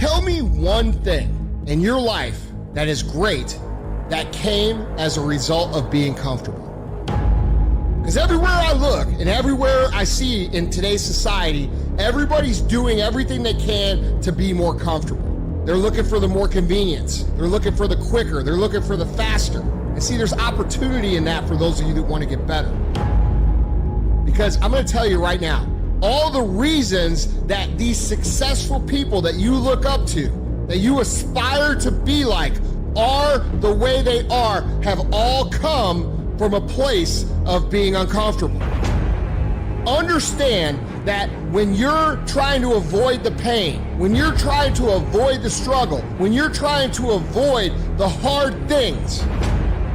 Tell me one thing in your life that is great that came as a result of being comfortable. Because everywhere I look and everywhere I see in today's society, everybody's doing everything they can to be more comfortable. They're looking for the more convenience. They're looking for the quicker. They're looking for the faster. And see, there's opportunity in that for those of you that want to get better. Because I'm going to tell you right now, all the reasons that these successful people that you look up to, that you aspire to be like, are the way they are, have all come from a place of being uncomfortable. Understand that when you're trying to avoid the pain, when you're trying to avoid the struggle, when you're trying to avoid the hard things,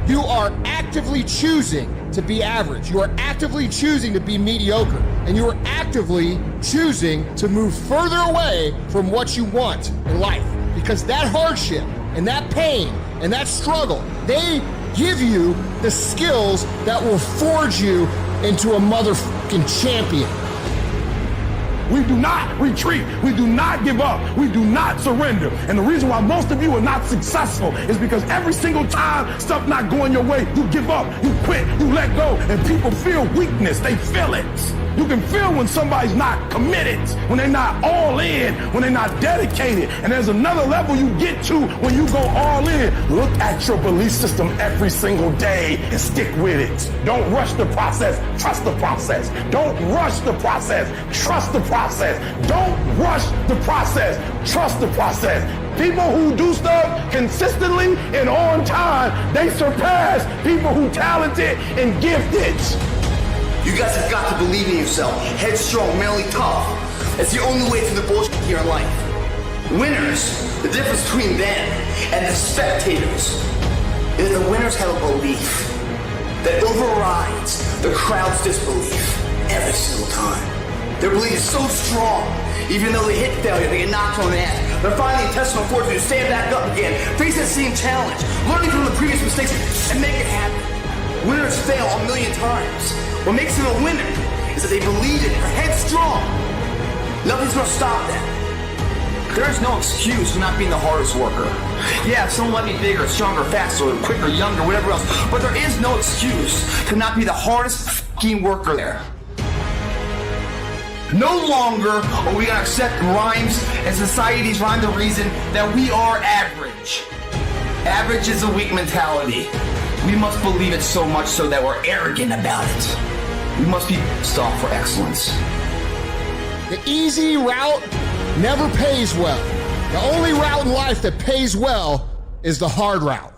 you are actively choosing to be average. You are actively choosing to be mediocre. And you are actively choosing to move further away from what you want in life. Because that hardship and that pain and that struggle, they give you the skills that will forge you into a motherfucking champion. We do not retreat. We do not give up. We do not surrender. And the reason why most of you are not successful is because every single time stuff not going your way, you give up, you quit, you let go, and people feel weakness. They feel it. You can feel when somebody's not committed, when they're not all in, when they're not dedicated. And there's another level you get to when you go all in. Look at your belief system every single day and stick with it. Don't rush the process. Trust the process. Don't rush the process. Trust the process. Don't rush the process. Trust the process. People who do stuff consistently and on time, they surpass people who talented and gifted. You guys have got to believe in yourself. Headstrong, mentally tough. It's the only way through the bullshit here in life. Winners, the difference between them and the spectators is the winners have a belief that overrides the crowd's disbelief every single time. Their belief is so strong, even though they hit failure, they get knocked on the ass. They're finding intestinal fortitude to stand back up again, face that same challenge, learning from the previous mistakes, and make it happen. Winners fail a million times. What makes them a winner is that they believe in it, they're headstrong. Nothing's gonna stop them. There is no excuse for not being the hardest worker. Yeah, someone might be bigger, stronger, faster, quicker, younger, whatever else, but there is no excuse to not be the hardest f***ing worker there. No longer are we gonna accept rhymes and society's rhyme the reason that we are average. Average is a weak mentality. We must believe it so much so that we're arrogant about it. We must be stopped for excellence. The easy route never pays well. The only route in life that pays well is the hard route.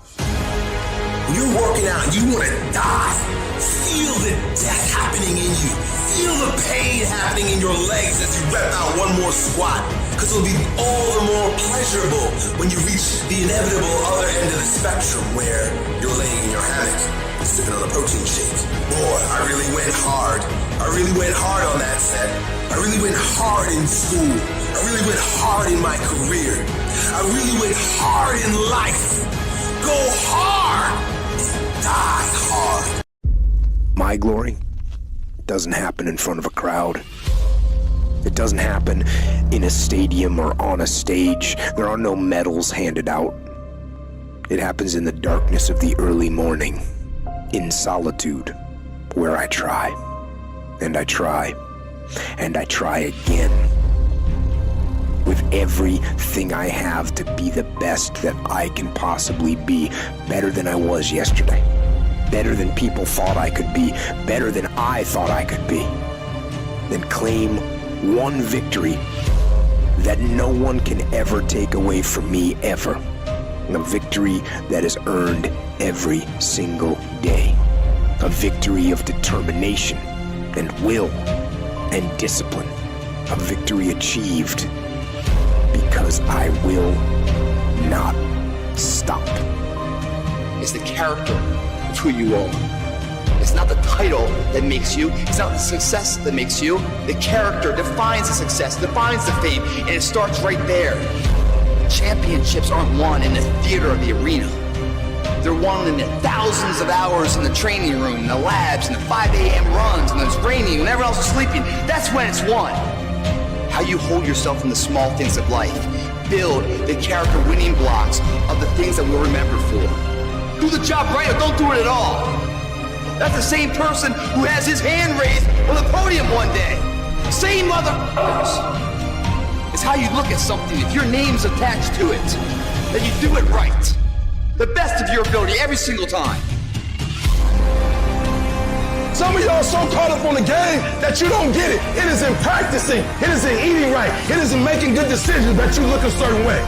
When you're working out and you want to die, feel the death happening in you. Feel the pain happening in your legs as you rep out one more squat. Because it'll be all the more pleasurable when you reach the inevitable other end of the spectrum where you're laying in your hammock, sipping on a protein shake. Boy, I really went hard. I really went hard on that set. I really went hard in school. I really went hard in my career. I really went hard in life. Go hard. Die hard. My glory doesn't happen in front of a crowd. It doesn't happen in a stadium or on a stage. There are no medals handed out. It happens in the darkness of the early morning, in solitude, where I try, and I try, and I try again, with everything I have to be the best that I can possibly be, better than I was yesterday, better than people thought I could be, better than I thought I could be, then claim one victory that no one can ever take away from me ever. A victory that is earned every single day. A victory of determination and will and discipline. A victory achieved because I will not stop. It's the character of who you are. It's not the title that makes you. It's not the success that makes you. The character defines the success, defines the fame, and it starts right there. Championships aren't won in the theater or the arena. They're won in the thousands of hours in the training room, in the labs, in the 5 a.m. runs, when it's raining, when everyone else is sleeping. That's when it's won. how you hold yourself in the small things of life. Build the character winning blocks of the things that we'll remember for. Do the job right or don't do it at all. That's the same person who has his hand raised on the podium one day. Same motherfuckers. It's how you look at something. If your name's attached to it, then you do it right. The best of your ability every single time. Some of y'all are so caught up on the game that you don't get it. It is in practicing. It is in eating right. It is in making good decisions that you look a certain way.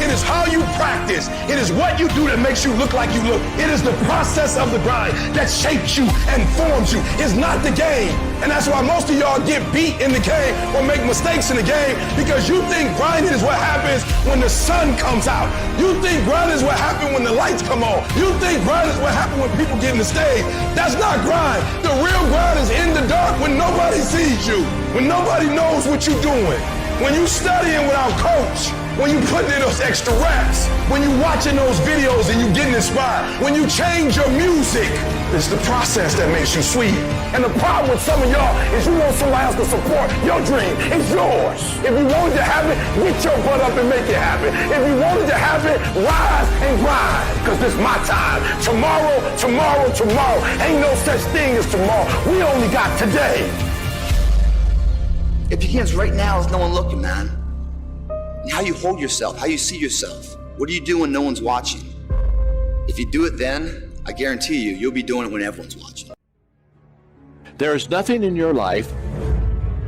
It is how you practice. It is what you do that makes you look like you look. It is the process of the grind that shapes you and forms you. It's not the game. And that's why most of y'all get beat in the game or make mistakes in the game, because you think grinding is what happens when the sun comes out. You think grinding is what happens when the lights come on. You think grinding is what happens when people get in the stage. That's not grind. The real grind is in the dark when nobody sees you, when nobody knows what you're doing, when you studying without coach, when you putting in those extra reps, when you watching those videos and you getting inspired, when you change your music. It's the process that makes you sweet. And the problem with some of y'all is you want somebody else to support your dream. It's yours. If you wanted to have it, get your butt up and make it happen. If you wanted to have it, rise and grind. Because this is my time. Tomorrow, tomorrow, tomorrow. Ain't no such thing as tomorrow. We only got today. It begins right now with no one looking, man. And how you hold yourself, how you see yourself. What do you do when no one's watching? If you do it then, I guarantee you, you'll be doing it when everyone's watching. There is nothing in your life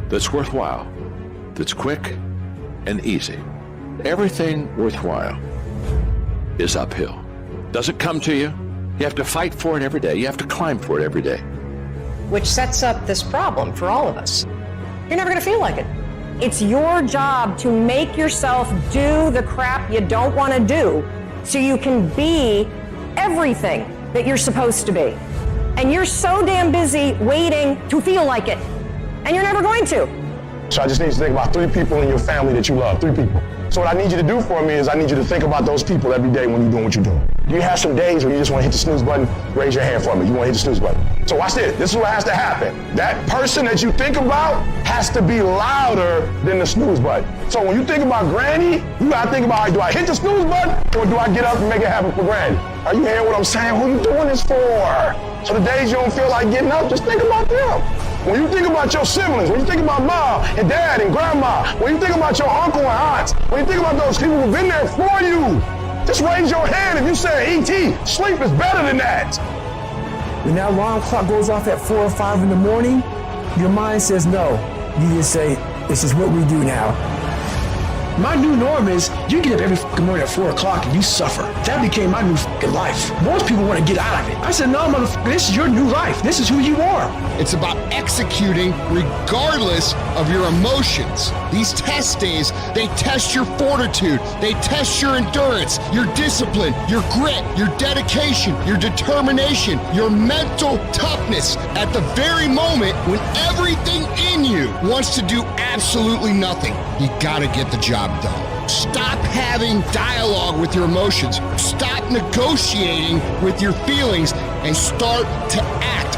that's worthwhile, that's quick and easy. Everything worthwhile is uphill. Doesn't come to you. You have to fight for it every day. You have to climb for it every day. Which sets up this problem for all of us. You're never going to feel like it. It's your job to make yourself do the crap you don't want to do so you can be everything that you're supposed to be. And you're so damn busy waiting to feel like it. And you're never going to. So I just need you to think about 3 people in your family that you love. 3 people. So what I need you to do for me is I need you to think about those people every day when you're doing what you're doing. You have some days where you just want to hit the snooze button, raise your hand for me. You want to hit the snooze button. So watch this. This is what has to happen. That person that you think about has to be louder than the snooze button. So when you think about Granny, you got to think about, do I hit the snooze button or do I get up and make it happen for Granny? Are you hearing what I'm saying? Who are you doing this for? So the days you don't feel like getting up, just think about them. When you think about your siblings, when you think about mom and dad and grandma, when you think about your uncle and aunts, when you think about those people who've been there for you, just raise your hand if you say, E.T., sleep is better than that. When that alarm clock goes off at 4 or 5 in the morning, your mind says no. You just say, this is what we do now. My new norm is you get up every fucking morning at 4 o'clock and you suffer. That became my new fucking life. Most people want to get out of it. I said, no, motherfucker, this is your new life. This is who you are. It's about executing regardless of your emotions. These test days, they test your fortitude. They test your endurance, your discipline, your grit, your dedication, your determination, your mental toughness at the very moment when everything in you wants to do absolutely nothing. You gotta get the job done. Stop having dialogue with your emotions. Stop negotiating with your feelings and start to act.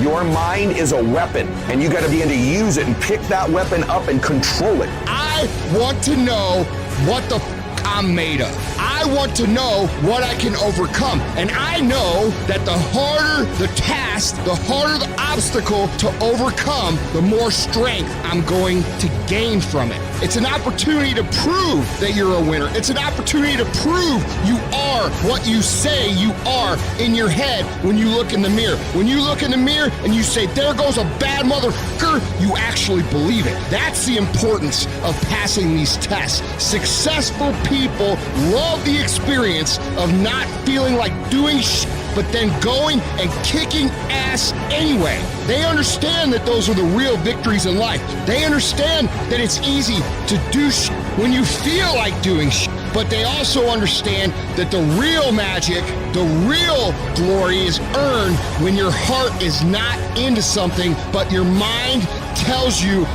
Your mind is a weapon, and you got to begin to use it and pick that weapon up and control it. I want to know what the I'm made of. I want to know what I can overcome. And I know that the harder the task, the harder the obstacle to overcome, the more strength I'm going to gain from it. It's an opportunity to prove that you're a winner. It's an opportunity to prove you are what you say you are in your head when you look in the mirror. When you look in the mirror and you say, there goes a bad motherfucker, you actually believe it. That's the importance of passing these tests. Successful people love the experience of not feeling like doing shit, but then going and kicking ass anyway. They understand that those are the real victories in life. They understand that it's easy to do shit when you feel like doing shit. But they also understand that the real magic, the real glory is earned when your heart is not into something, but your mind tells you,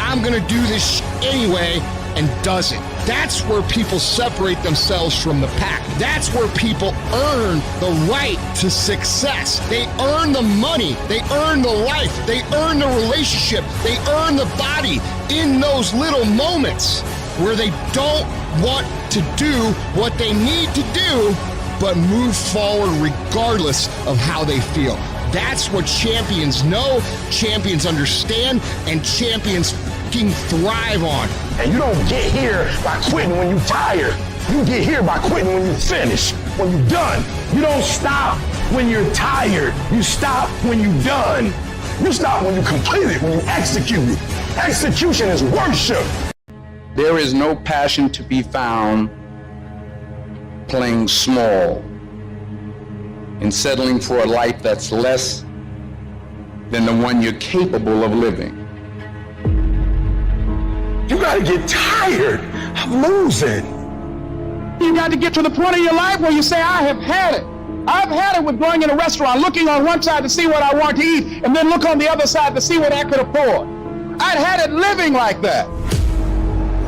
I'm gonna do this shit anyway, and doesn't. That's where people separate themselves from the pack. That's where people earn the right to success. They earn the money. They earn the life. They earn the relationship. They earn the body in those little moments where they don't want to do what they need to do, but move forward regardless of how they feel. That's what champions know, champions understand, and champions fucking thrive on. And you don't get here by quitting when you're tired. You get here by quitting when you finish, when you're done. You don't stop when you're tired. You stop when you're done. You stop when you complete it, when you execute it. Execution is worship. There is no passion to be found playing small and settling for a life that's less than the one you're capable of living. You gotta get tired of losing. You got to get to the point of your life where you say, I have had it. I've had it with going in a restaurant, looking on one side to see what I want to eat, and then look on the other side to see what I could afford. I'd had it living like that.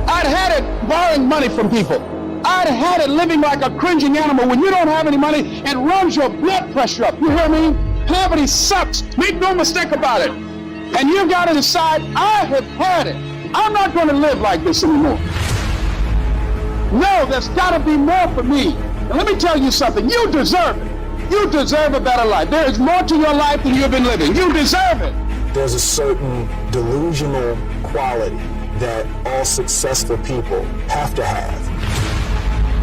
I'd had it borrowing money from people. I'd had it living like a cringing animal. When you don't have any money, it runs your blood pressure up. You hear me? Poverty sucks. Make no mistake about it. And you've got to decide, I have had it. I'm not going to live like this anymore. No, there's got to be more for me. And let me tell you something. You deserve it. You deserve a better life. There is more to your life than you've been living. You deserve it. There's a certain delusional quality that all successful people have to have.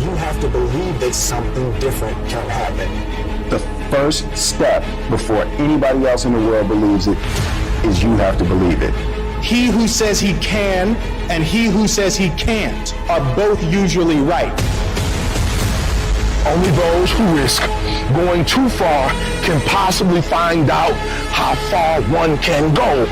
You have to believe that something different can happen. The first step before anybody else in the world believes it is you have to believe it. He who says he can and he who says he can't are both usually right. Only those who risk going too far can possibly find out how far one can go.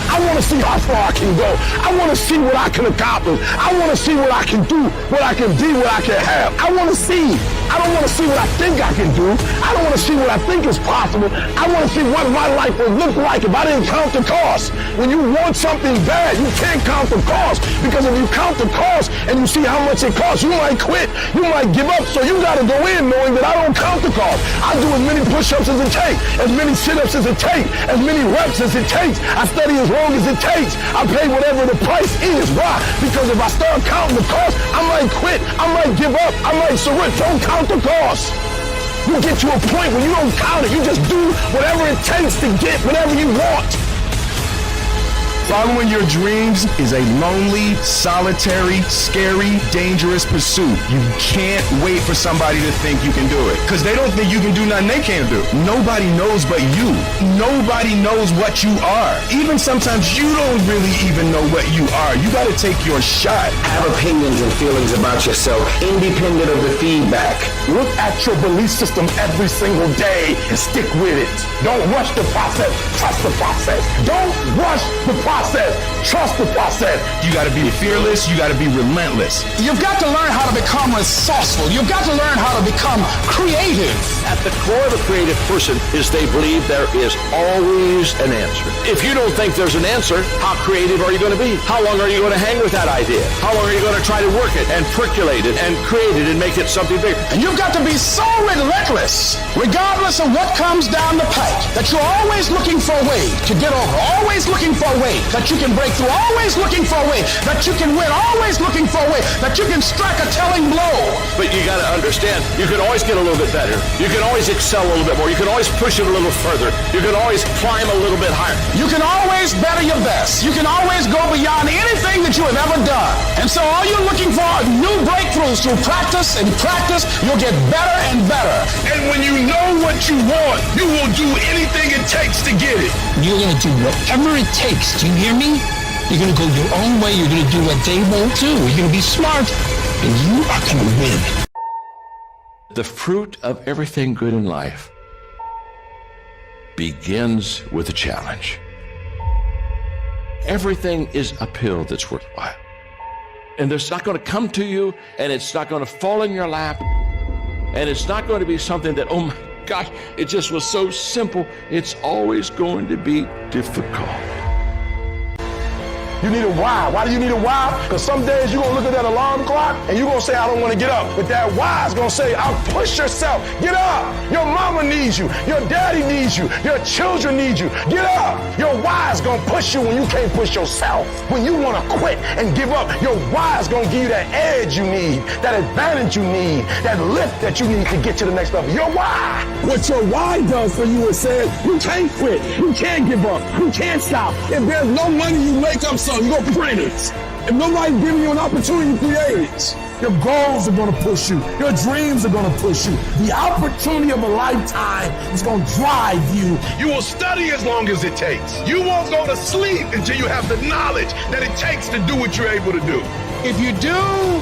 I want to see how far I can go. I want to see what I can accomplish. I want to see what I can do, what I can be, what I can have. I want to see. I don't want to see what I think I can do. I don't want to see what I think is possible. I want to see what my life would look like if I didn't count the cost. When you want something bad, you can't count the cost, because if you count the cost and you see how much it costs, you might quit. You might give up. So you got to go in knowing that I don't count the cost. I do as many push-ups as it takes, as many sit-ups as it takes, as many reps as it takes. I study as long as it takes. I pay whatever the price is. Why? Because if I start counting the cost, I might quit. I might give up. I might surrender. Don't count the cost. You get to a point where you don't count it. You just do whatever it takes to get whatever you want. Following your dreams is a lonely, solitary, scary, dangerous pursuit. You can't wait for somebody to think you can do it, because they don't think you can do nothing they can't do. Nobody knows but you. Nobody knows what you are. Even sometimes you don't really even know what you are. You got to take your shot. Have opinions and feelings about yourself, independent of the feedback. Look at your belief system every single day and stick with it. Don't rush the process. Trust the process. Don't rush the process. Trust the process. You got to be fearless. You got to be relentless. You've got to learn how to become resourceful. You've got to learn how to become creative. At the core of a creative person is they believe there is always an answer. If you don't think there's an answer, how creative are you going to be? How long are you going to hang with that idea? How long are you going to try to work it and percolate it and create it and make it something bigger? And you've got to be so relentless, regardless of what comes down the pike, that you're always looking for a way to get over, always looking for a way that you can break through, always looking for a way that you can win, always looking for a way that you can strike a telling blow. But you got to understand, you can always get a little bit better. You can always excel a little bit more. You can always push it a little further. You can always climb a little bit higher. You can always better your best. You can always go beyond anything that you have ever done. And so all you're looking for are new breakthroughs. Through practice and practice, you'll get better and better. And when you know what you want, you will do anything it takes to get it. You're going to do whatever it takes. Do you hear me? You're going to go your own way. You're going to do what they won't do. You're going to be smart, and you are going to win. The fruit of everything good in life begins with a challenge. Everything is uphill that's worthwhile. And it's not going to come to you, and it's not going to fall in your lap, and it's not going to be something that, oh my gosh, it just was so simple. It's always going to be difficult. You need a why. Why do you need a why? Because some days you're going to look at that alarm clock and you're going to say, I don't want to get up. But that why is going to say, I'll push yourself. Get up. Your mama needs you. Your daddy needs you. Your children need you. Get up. Your why is going to push you when you can't push yourself. When you want to quit and give up, your why is going to give you that edge you need, that advantage you need, that lift that you need to get to the next level. Your why. What your why does for you is says, you can't quit, you can't give up, you can't stop. If there's no money, you make up something, you go print it. If nobody's giving you an opportunity, you create it. Your goals are going to push you. Your dreams are going to push you. The opportunity of a lifetime is going to drive you. You will study as long as it takes. You won't go to sleep until you have the knowledge that it takes to do what you're able to do. If you do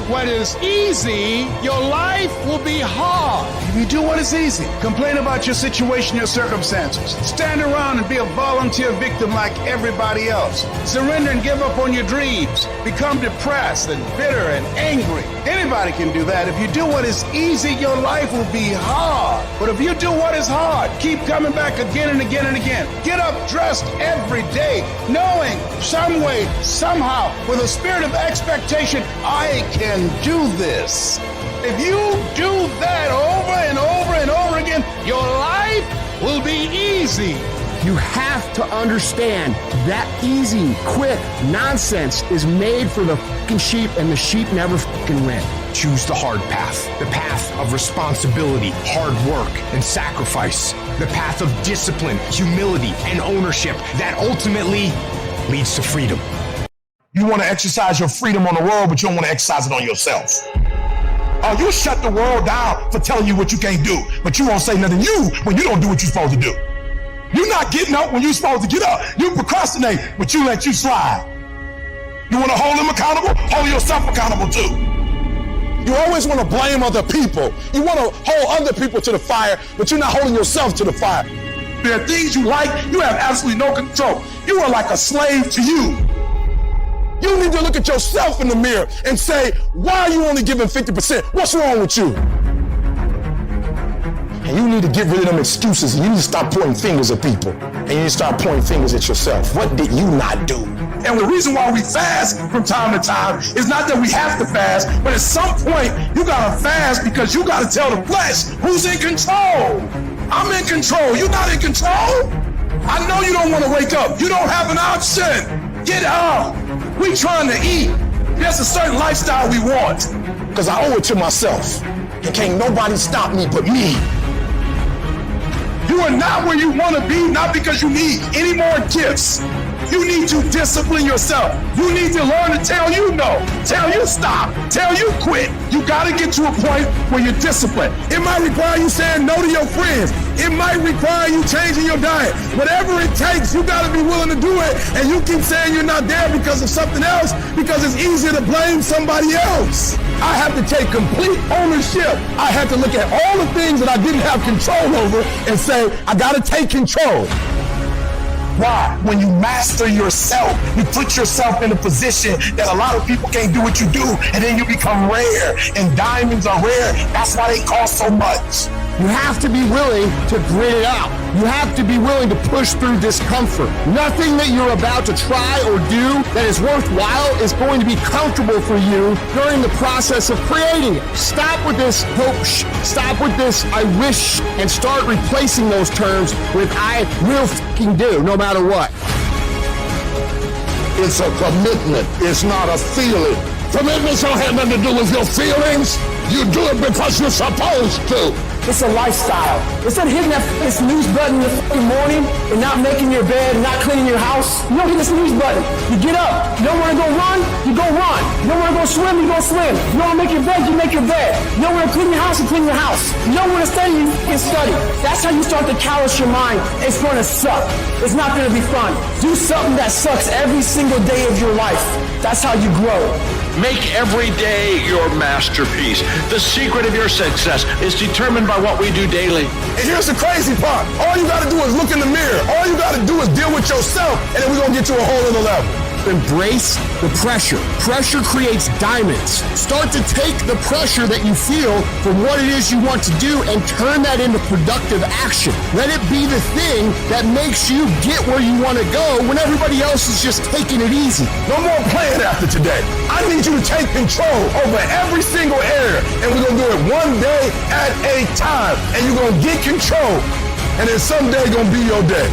what is easy, your life will be hard. If you do what is easy, complain about your situation, your circumstances. Stand around and be a volunteer victim like everybody else. Surrender and give up on your dreams. Become depressed and bitter and angry. Anybody can do that. If you do what is easy, your life will be hard. But if you do what is hard, keep coming back again and again and again. Get up dressed every day, knowing some way, somehow, with a spirit of expectation, I can do this. If you do that over and over and over again, your life will be easy. You have to understand that easy, quick nonsense is made for the fucking sheep, and the sheep never fucking win. Choose the hard path, the path of responsibility, hard work, and sacrifice, the path of discipline, humility, and ownership that ultimately leads to freedom. You want to exercise your freedom on the world, but you don't want to exercise it on yourself. Oh, you shut the world down for telling you what you can't do, but you won't say nothing to you when you don't do what you're supposed to do. You're not getting up when you're supposed to get up. You procrastinate, but you let you slide. You want to hold them accountable? Hold yourself accountable too. You always want to blame other people. You want to hold other people to the fire, but you're not holding yourself to the fire. There are things you like, you have absolutely no control. You are like a slave to you. You need to look at yourself in the mirror and say, why are you only giving 50%? What's wrong with you? And you need to get rid of them excuses. You need to stop pointing fingers at people. And you need to start pointing fingers at yourself. What did you not do? And the reason why we fast from time to time is not that we have to fast, but at some point, you gotta fast because you gotta tell the flesh who's in control. I'm in control. You're not in control. I know you don't want to wake up. You don't have an option. Get up. We trying to eat. There's a certain lifestyle we want because I owe it to myself. And can't nobody stop me but me. You are not where you want to be, not because you need any more gifts. You need to discipline yourself. You need to learn to tell you no, tell you stop, tell you quit. You got to get to a point where you're disciplined. It might require you saying no to your friends. It might require you changing your diet. Whatever it takes, you got to be willing to do it. And you keep saying you're not there because of something else, because it's easier to blame somebody else. I have to take complete ownership. I have to look at all the things that I didn't have control over and say, I got to take control. Why? When you master yourself, you put yourself in a position that a lot of people can't do what you do, and then you become rare, and diamonds are rare. That's why they cost so much. You have to be willing to grit it out. You have to be willing to push through discomfort. Nothing that you're about to try or do that is worthwhile is going to be comfortable for you during the process of creating it. Stop with this hope, stop with this I wish, and start replacing those terms with I will fucking do, no matter what. It's a commitment. It's not a feeling. Commitments don't have nothing to do with your feelings. You do it because you're supposed to. It's a lifestyle. Instead of hitting that snooze button in the morning and not making your bed, not cleaning your house, you don't hit the snooze button. You get up. You don't want to go run, you go run. You don't want to go swim, you go swim. You don't want to make your bed, you make your bed. You don't want to clean your house, you clean your house. You don't want to study, you can study. That's how you start to callous your mind. It's going to suck. It's not going to be fun. Do something that sucks every single day of your life. That's how you grow. Make every day your masterpiece. The secret of your success is determined by what we do daily. And here's the crazy part. All you got to do is look in the mirror. All you got to do is deal with yourself, and then we're going to get to a whole other level. Embrace the pressure. Pressure creates diamonds. Start to take the pressure that you feel from what it is you want to do and turn that into productive action. Let it be the thing that makes you get where you want to go when everybody else is just taking it easy. No more playing after today. I need you to take control over every single area, and we're going to do it one day at a time. And you're going to get control, and then someday going to be your day.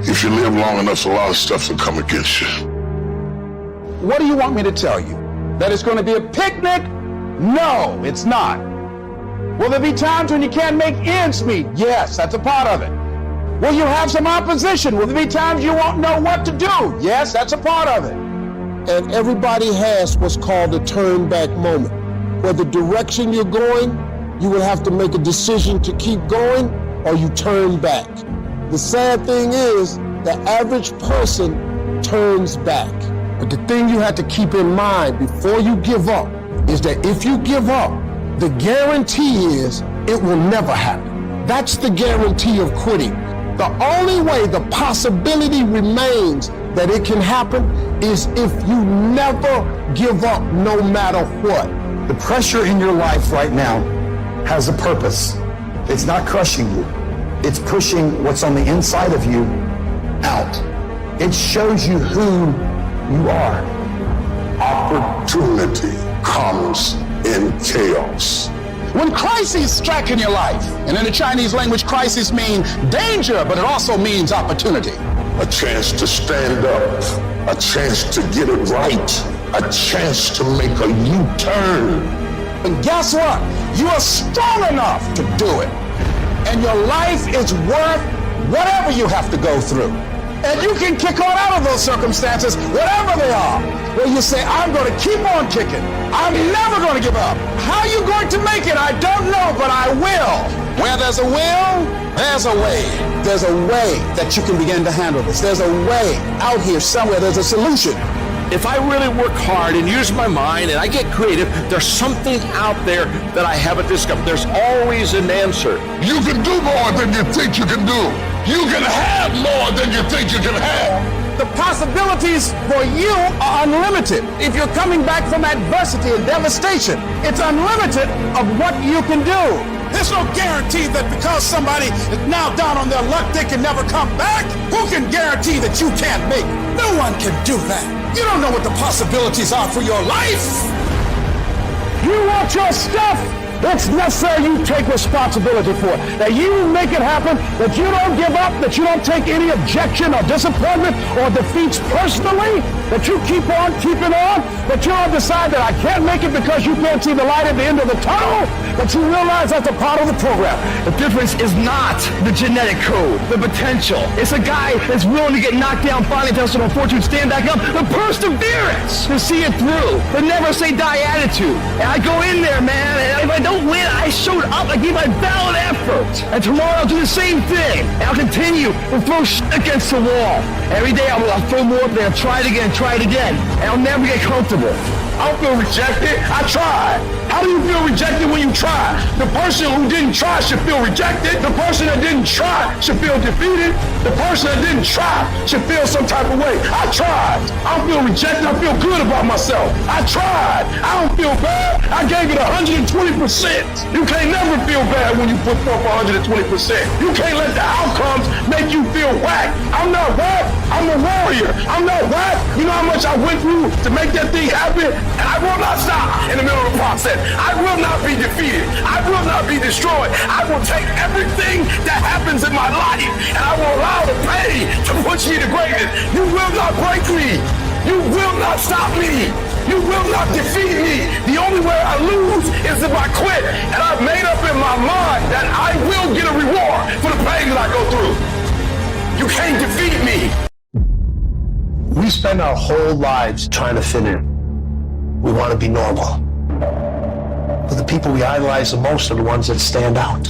If you live long enough, a lot of stuff will come against you. What do you want me to tell you? That it's going to be a picnic? No, it's not. Will there be times when you can't make ends meet? Yes, that's a part of it. Will you have some opposition? Will there be times you won't know what to do? Yes, that's a part of it. And everybody has what's called a turn back moment. Where the direction you're going, you will have to make a decision to keep going or you turn back. The sad thing is, the average person turns back. But the thing you have to keep in mind before you give up is that if you give up, the guarantee is it will never happen. That's the guarantee of quitting. The only way the possibility remains that it can happen is if you never give up no matter what. The pressure in your life right now has a purpose. It's not crushing you. It's pushing what's on the inside of you out. It shows you who you are. Opportunity comes in chaos. When crises strike in your life, and in the Chinese language, crisis means danger, but it also means opportunity. A chance to stand up, a chance to get it right, a chance to make a U-turn. And guess what? You are strong enough to do it. And your life is worth whatever you have to go through. And you can kick on out of those circumstances, whatever they are, where you say, I'm going to keep on kicking. I'm never going to give up. How are you going to make it? I don't know, but I will. Where there's a will, there's a way. There's a way that you can begin to handle this. There's a way out here somewhere. There's a solution. If I really work hard and use my mind and I get creative, there's something out there that I haven't discovered. There's always an answer. You can do more than you think you can do. You can have more than you think you can have. The possibilities for you are unlimited. If you're coming back from adversity and devastation, it's unlimited of what you can do. There's no guarantee that because somebody is now down on their luck, they can never come back. Who can guarantee that you can't make it? No one can do that. You don't know what the possibilities are for your life. You want your stuff? It's necessary you take responsibility for it. That you make it happen, that you don't give up, that you don't take any objection or disappointment or defeats personally, that you keep on keeping on, that you don't decide that I can't make it because you can't see the light at the end of the tunnel, that you realize that's a part of the program. The difference is not the genetic code, the potential. It's a guy that's willing to get knocked down, finally tested on fortune, stand back up, the perseverance to see it through, the never say die attitude. And I go in there, man, and if I don't win, I showed up, I gave my valid effort. And tomorrow I'll do the same thing. And I'll continue to throw shit against the wall. Every day I'll throw more, then I'll try it again, and I'll never get comfortable. I don't feel rejected. I tried. How do you feel rejected when you try? The person who didn't try should feel rejected. The person that didn't try should feel defeated. The person that didn't try should feel some type of way. I tried. I don't feel rejected. I feel good about myself. I tried. I don't feel bad. I gave it 120%. You can't never feel bad when you put forth 120%. You can't let the outcomes make you feel whack. I'm not whack. I'm a warrior. I'm not whack. You know how much I went through to make that thing happen? And I will not stop in the middle of the process. I will not be defeated. I will not be destroyed. I will take everything that happens in my life and I will allow the pain to push me to greatness. You will not break me. You will not stop me. You will not defeat me. The only way I lose is if I quit. And I've made up in my mind that I will get a reward for the pain that I go through. You can't defeat me. We spend our whole lives trying to fit in. We want to be normal. But the people we idolize the most are the ones that stand out.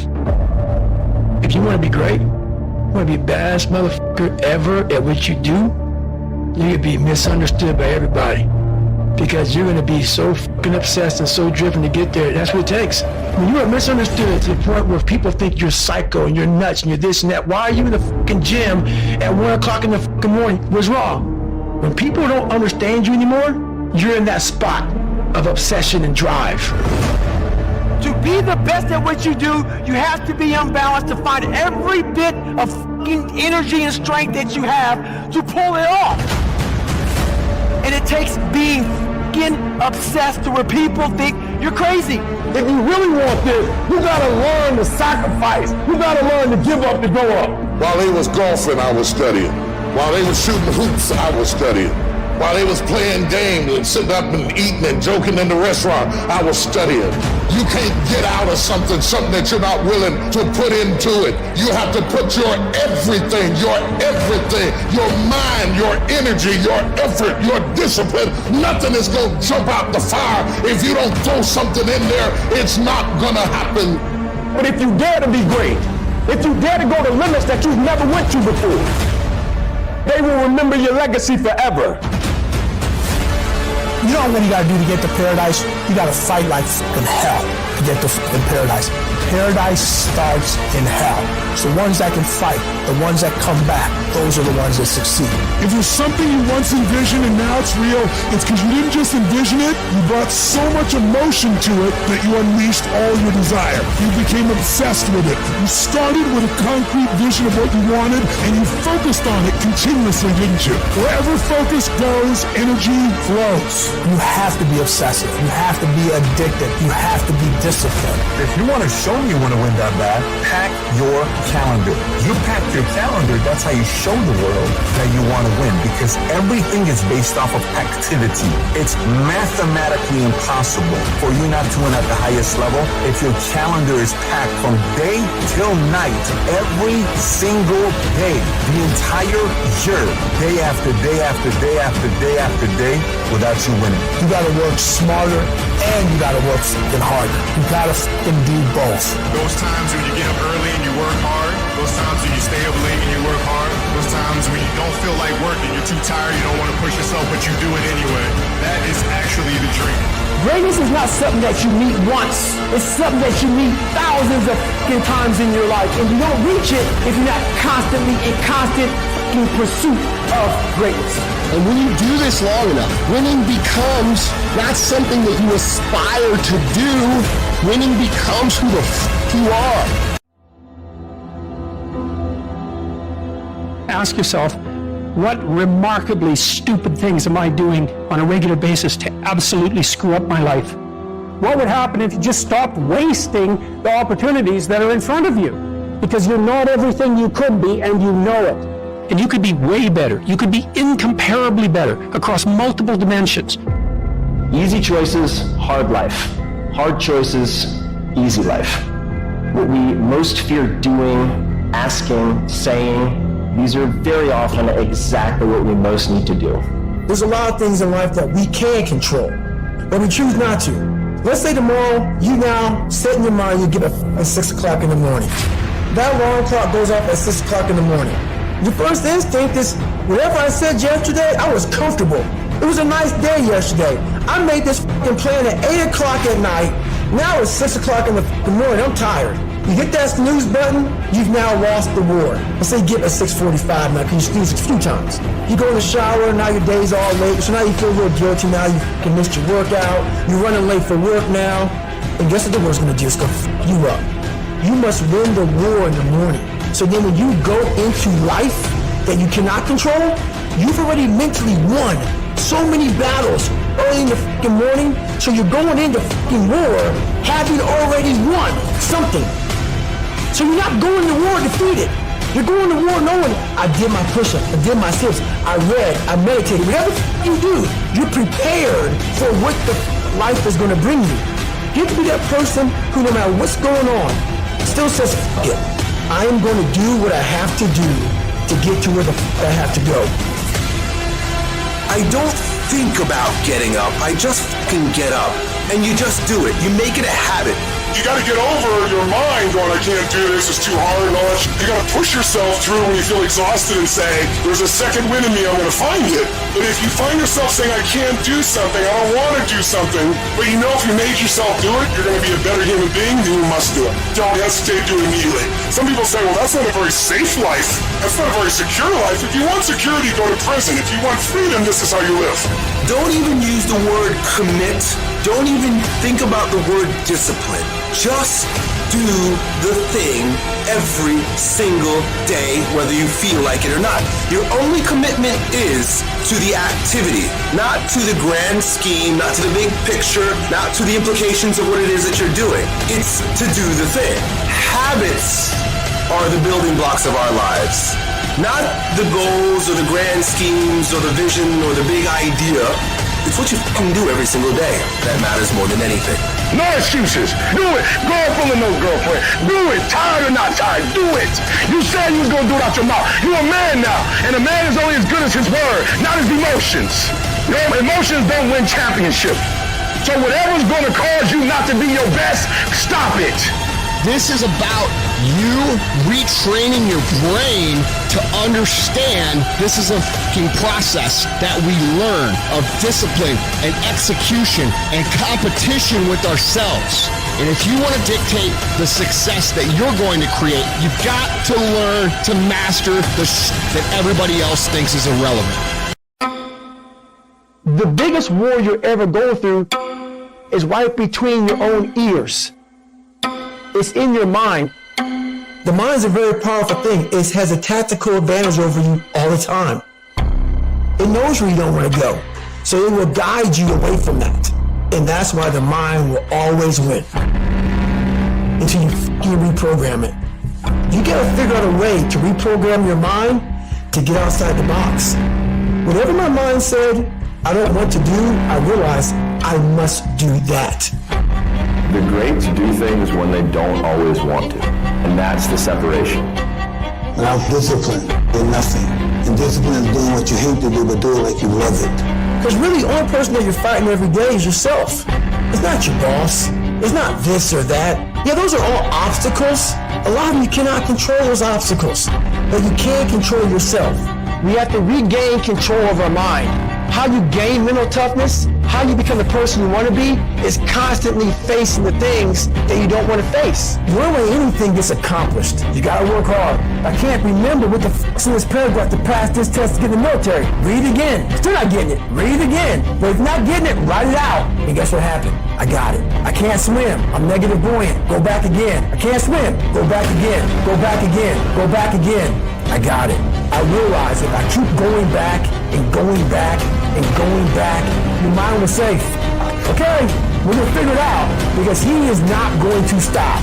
If you want to be great, you want to be the baddest motherfucker ever at what you do, you're going to be misunderstood by everybody. because you're going to be so fucking obsessed and so driven to get there. That's what it takes. When you are misunderstood to the point where people think you're psycho and you're nuts and you're this and that, why are you in the fucking gym at 1 o'clock in the fucking morning? What's wrong? When people don't understand you anymore, you're in that spot of obsession and drive. To be the best at what you do, you have to be unbalanced to find every bit of fucking energy and strength that you have to pull it off. And it takes being fucking obsessed to where people think you're crazy. If you really want this, you gotta learn to sacrifice. You gotta learn to give up to go up. While they was golfing, I was studying. While they was shooting hoops, I was studying. While they was playing games and sitting up and eating and joking in the restaurant, I was studying. You can't get out of something that you're not willing to put into it. You have to put your everything, your mind, your energy, your effort, your discipline. Nothing is going to jump out the fire. If you don't throw something in there, it's not going to happen. But if you dare to be great, if you dare to go to limits that you've never went to before, they will remember your legacy forever. You know what you gotta do to get to paradise? You gotta fight like fucking hell to get to fucking paradise. Paradise starts in hell. So the ones that can fight, the ones that come back, those are the ones that succeed. If there's something you once envisioned and now it's real, it's because you didn't just envision it, you brought so much emotion to it that you unleashed all your desire. You became obsessed with it. You started with a concrete vision of what you wanted and you focused on it continuously, didn't you? Wherever focus goes, energy flows. You have to be obsessive. You have to be addicted. You have to be disciplined. If you want to show me you want to win that bad, pack your calendar. You pack your calendar, that's how you show the world that you want to win, because everything is based off of activity. It's mathematically impossible for you not to win at the highest level if your calendar is packed from day till night, every single day, the entire year, day after day after day after day after day, without you winning. You gotta work smarter and you gotta work fucking harder. You gotta fucking do both. Those times when you get up early and you work hard, those times when you stay up late and you work hard, those times when you don't feel like working, you're too tired, you don't want to push yourself, but you do it anyway. That is actually the dream. Greatness is not something that you meet once. It's something that you meet thousands of fucking times in your life, and you don't reach it if you're not constantly in constant fucking pursuit of greatness. And when you do this long enough, winning becomes not something that you aspire to do. Winning becomes who the f*** you are. Ask yourself, what remarkably stupid things am I doing on a regular basis to absolutely screw up my life? What would happen if you just stopped wasting the opportunities that are in front of you? Because you're not everything you could be, and you know it. And you could be way better. You could be incomparably better across multiple dimensions. Easy choices, hard life. Hard choices, easy life. What we most fear doing, asking, saying, these are very often exactly what we most need to do. There's a lot of things in life that we can control, but we choose not to. Let's say tomorrow, you now set in your mind you get up at 6 o'clock in the morning. That alarm clock goes off at 6 o'clock in the morning. Your first instinct is, whatever I said yesterday, I was comfortable. It was a nice day yesterday. I made this fucking plan at 8 o'clock at night. Now it's 6 o'clock in the morning. I'm tired. You hit that snooze button, you've now lost the war. Let's say you get up at 6:45 now, because you snooze a few times. You go in the shower, now your day's all late, so now you feel a little guilty, now you fucking missed your workout, you're running late for work now, and guess what the world's gonna do? It's gonna fuck you up. You must win the war in the morning. So then when you go into life that you cannot control, you've already mentally won so many battles early in the fucking morning, so you're going into fucking war having already won something. So you're not going to war defeated. You're going to war knowing, I did my push-up, I did my sit-ups, I read, I meditated. Whatever you do, you're prepared for what the life is going to bring you. You have to be that person who, no matter what's going on, still says, it. I am going to do what I have to do to get to where the I have to go. I don't think about getting up. I just fucking get up. And you just do it. You make it a habit. You got to get over your mind going, I can't do this, it's too hard and all that. You got to push yourself through when you feel exhausted and say, there's a second wind in me, I'm going to find it. But if you find yourself saying, I can't do something, I don't want to do something, but you know if you made yourself do it, you're going to be a better human being, then you must do it. Don't hesitate to do it immediately. Some people say, well, that's not a very safe life. That's not a very secure life. If you want security, go to prison. If you want freedom, this is how you live. Don't even use the word commit. Don't even think about the word discipline. Just do the thing every single day, whether you feel like it or not. Your only commitment is to the activity, not to the grand scheme, not to the big picture, not to the implications of what it is that you're doing. It's to do the thing. Habits are the building blocks of our lives. Not the goals or the grand schemes or the vision or the big idea. It's what you can do every single day that matters more than anything. No excuses. Do it. Go full of no girlfriend. Do it. Tired or not tired. Do it. You said you was going to do it out your mouth. You're a man now. And a man is only as good as his word, not his emotions. You know, emotions don't win championships. So whatever's going to cause you not to be your best, stop it. This is about you retraining your brain to understand this is a fucking process that we learn of discipline and execution and competition with ourselves. And if you want to dictate the success that you're going to create, you've got to learn to master the that everybody else thinks is irrelevant. The biggest war you're ever going through is right between your own ears. It's in your mind. The mind is a very powerful thing. It has a tactical advantage over you all the time. It knows where you don't want to go. So it will guide you away from that. And that's why the mind will always win. Until you reprogram it. You gotta figure out a way to reprogram your mind to get outside the box. Whatever my mind said I don't want to do, I realize I must do that. The great to do things when they don't always want to. And that's the separation. Without discipline, you're nothing. And discipline is doing what you hate to do, but do it like you love it. Because really, the only person that you're fighting every day is yourself. It's not your boss. It's not this or that. Yeah, those are all obstacles. A lot of them you cannot control those obstacles. But you can control yourself. We have to regain control of our mind. How you gain mental toughness, how you become the person you want to be, is constantly facing the things that you don't want to face. The only way anything gets accomplished, you gotta work hard. I can't remember what the f***'s in this paragraph to pass this test to get in the military. Read again. Still not getting it. Read again. But if you're not getting it, write it out. And guess what happened? I got it. I can't swim. I'm negative buoyant. Go back again. I can't swim. Go back again. Go back again. Go back again. I got it. I realize if I keep going back and going back and going back, your mind will say, okay, we're going to figure it out, because he is not going to stop.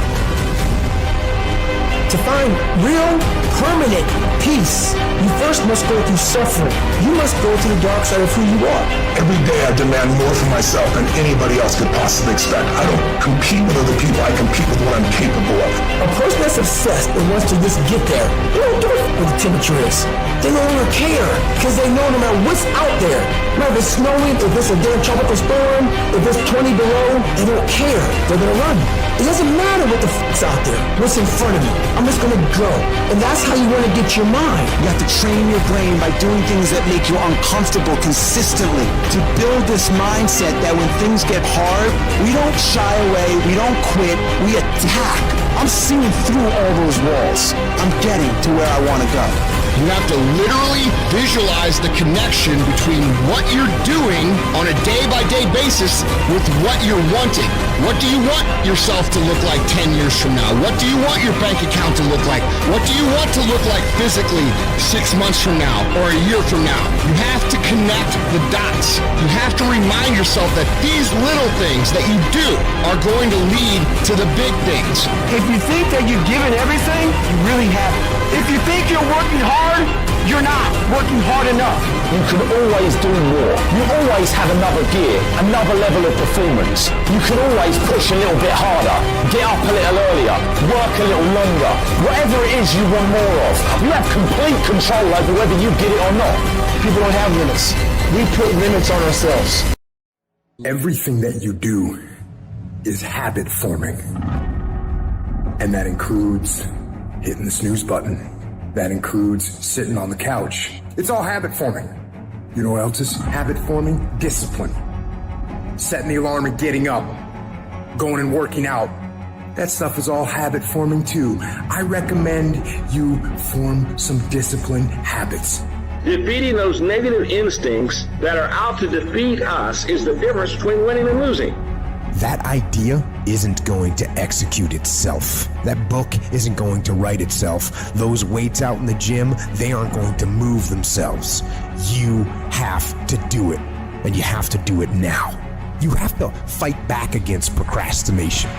To find real, permanent peace, you first must go through suffering. You must go to the dark side of who you are. Every day I demand more from myself than anybody else could possibly expect. I don't compete with other people, I compete with what I'm capable of. A person that's obsessed and wants to just get there, they don't give a f*** what the temperature is. They no longer care, because they know no matter what's out there, no matter if it's snowing, if it's a damn tropical storm, if it's 20 below, they don't care. They're gonna run. It doesn't matter what the f***'s out there, what's in front of me. I'm just gonna go. And that's how you want to get your mind. You have to train your brain by doing things that make you uncomfortable consistently. To build this mindset that when things get hard, we don't shy away, we don't quit, we attack. I'm seeing through all those walls. I'm getting to where I want to go. You have to literally visualize the connection between what you're doing on a day-by-day basis with what you're wanting. What do you want yourself to look like 10 years from now? What do you want your bank account to look like? What do you want to look like physically 6 months from now or a year from now? You have to connect the dots. You have to remind yourself that these little things that you do are going to lead to the big things. If you think that you've given everything, you really haven't. If you think you're working hard, you're not working hard enough. You can always do more. You always have another gear, another level of performance. You can always push a little bit harder, get up a little earlier, work a little longer. Whatever it is you want more of, you have complete control over whether you get it or not. People don't have limits. We put limits on ourselves. Everything that you do is habit forming. And that includes hitting the snooze button. That includes sitting on the couch. It's all habit forming. You know what else is habit forming? Discipline. Setting the alarm and getting up. Going and working out. That stuff is all habit forming too. I recommend you form some disciplined habits. Defeating those negative instincts that are out to defeat us is the difference between winning and losing. That idea isn't going to execute itself. That book isn't going to write itself. Those weights out in the gym, they aren't going to move themselves. You have to do it, and you have to do it now. You have to fight back against procrastination.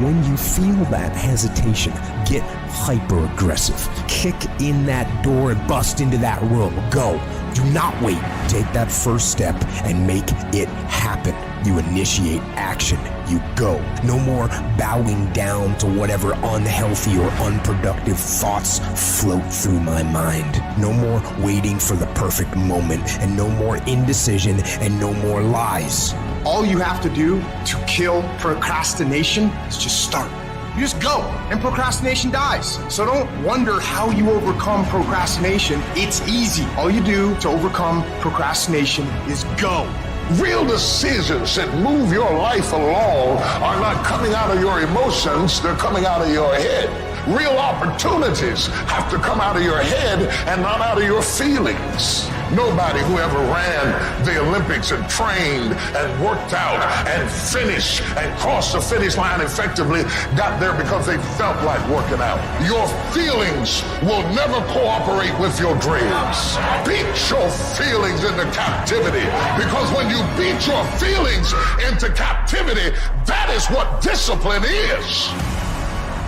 When you feel that hesitation, get hyper-aggressive. Kick in that door and bust into that room. Go. Do not wait. Take that first step and make it happen. You initiate action. You go. No more bowing down to whatever unhealthy or unproductive thoughts float through my mind. No more waiting for the perfect moment, and no more indecision, and no more lies. All you have to do to kill procrastination is just start. You just go, and procrastination dies. So don't wonder how you overcome procrastination. It's easy. All you do to overcome procrastination is go. Real decisions that move your life along are not coming out of your emotions, they're coming out of your head. Real opportunities have to come out of your head and not out of your feelings. Nobody who ever ran the Olympics and trained and worked out and finished and crossed the finish line effectively got there because they felt like working out. Your feelings will never cooperate with your dreams. Beat your feelings into captivity, because when you beat your feelings into captivity, that is what discipline is.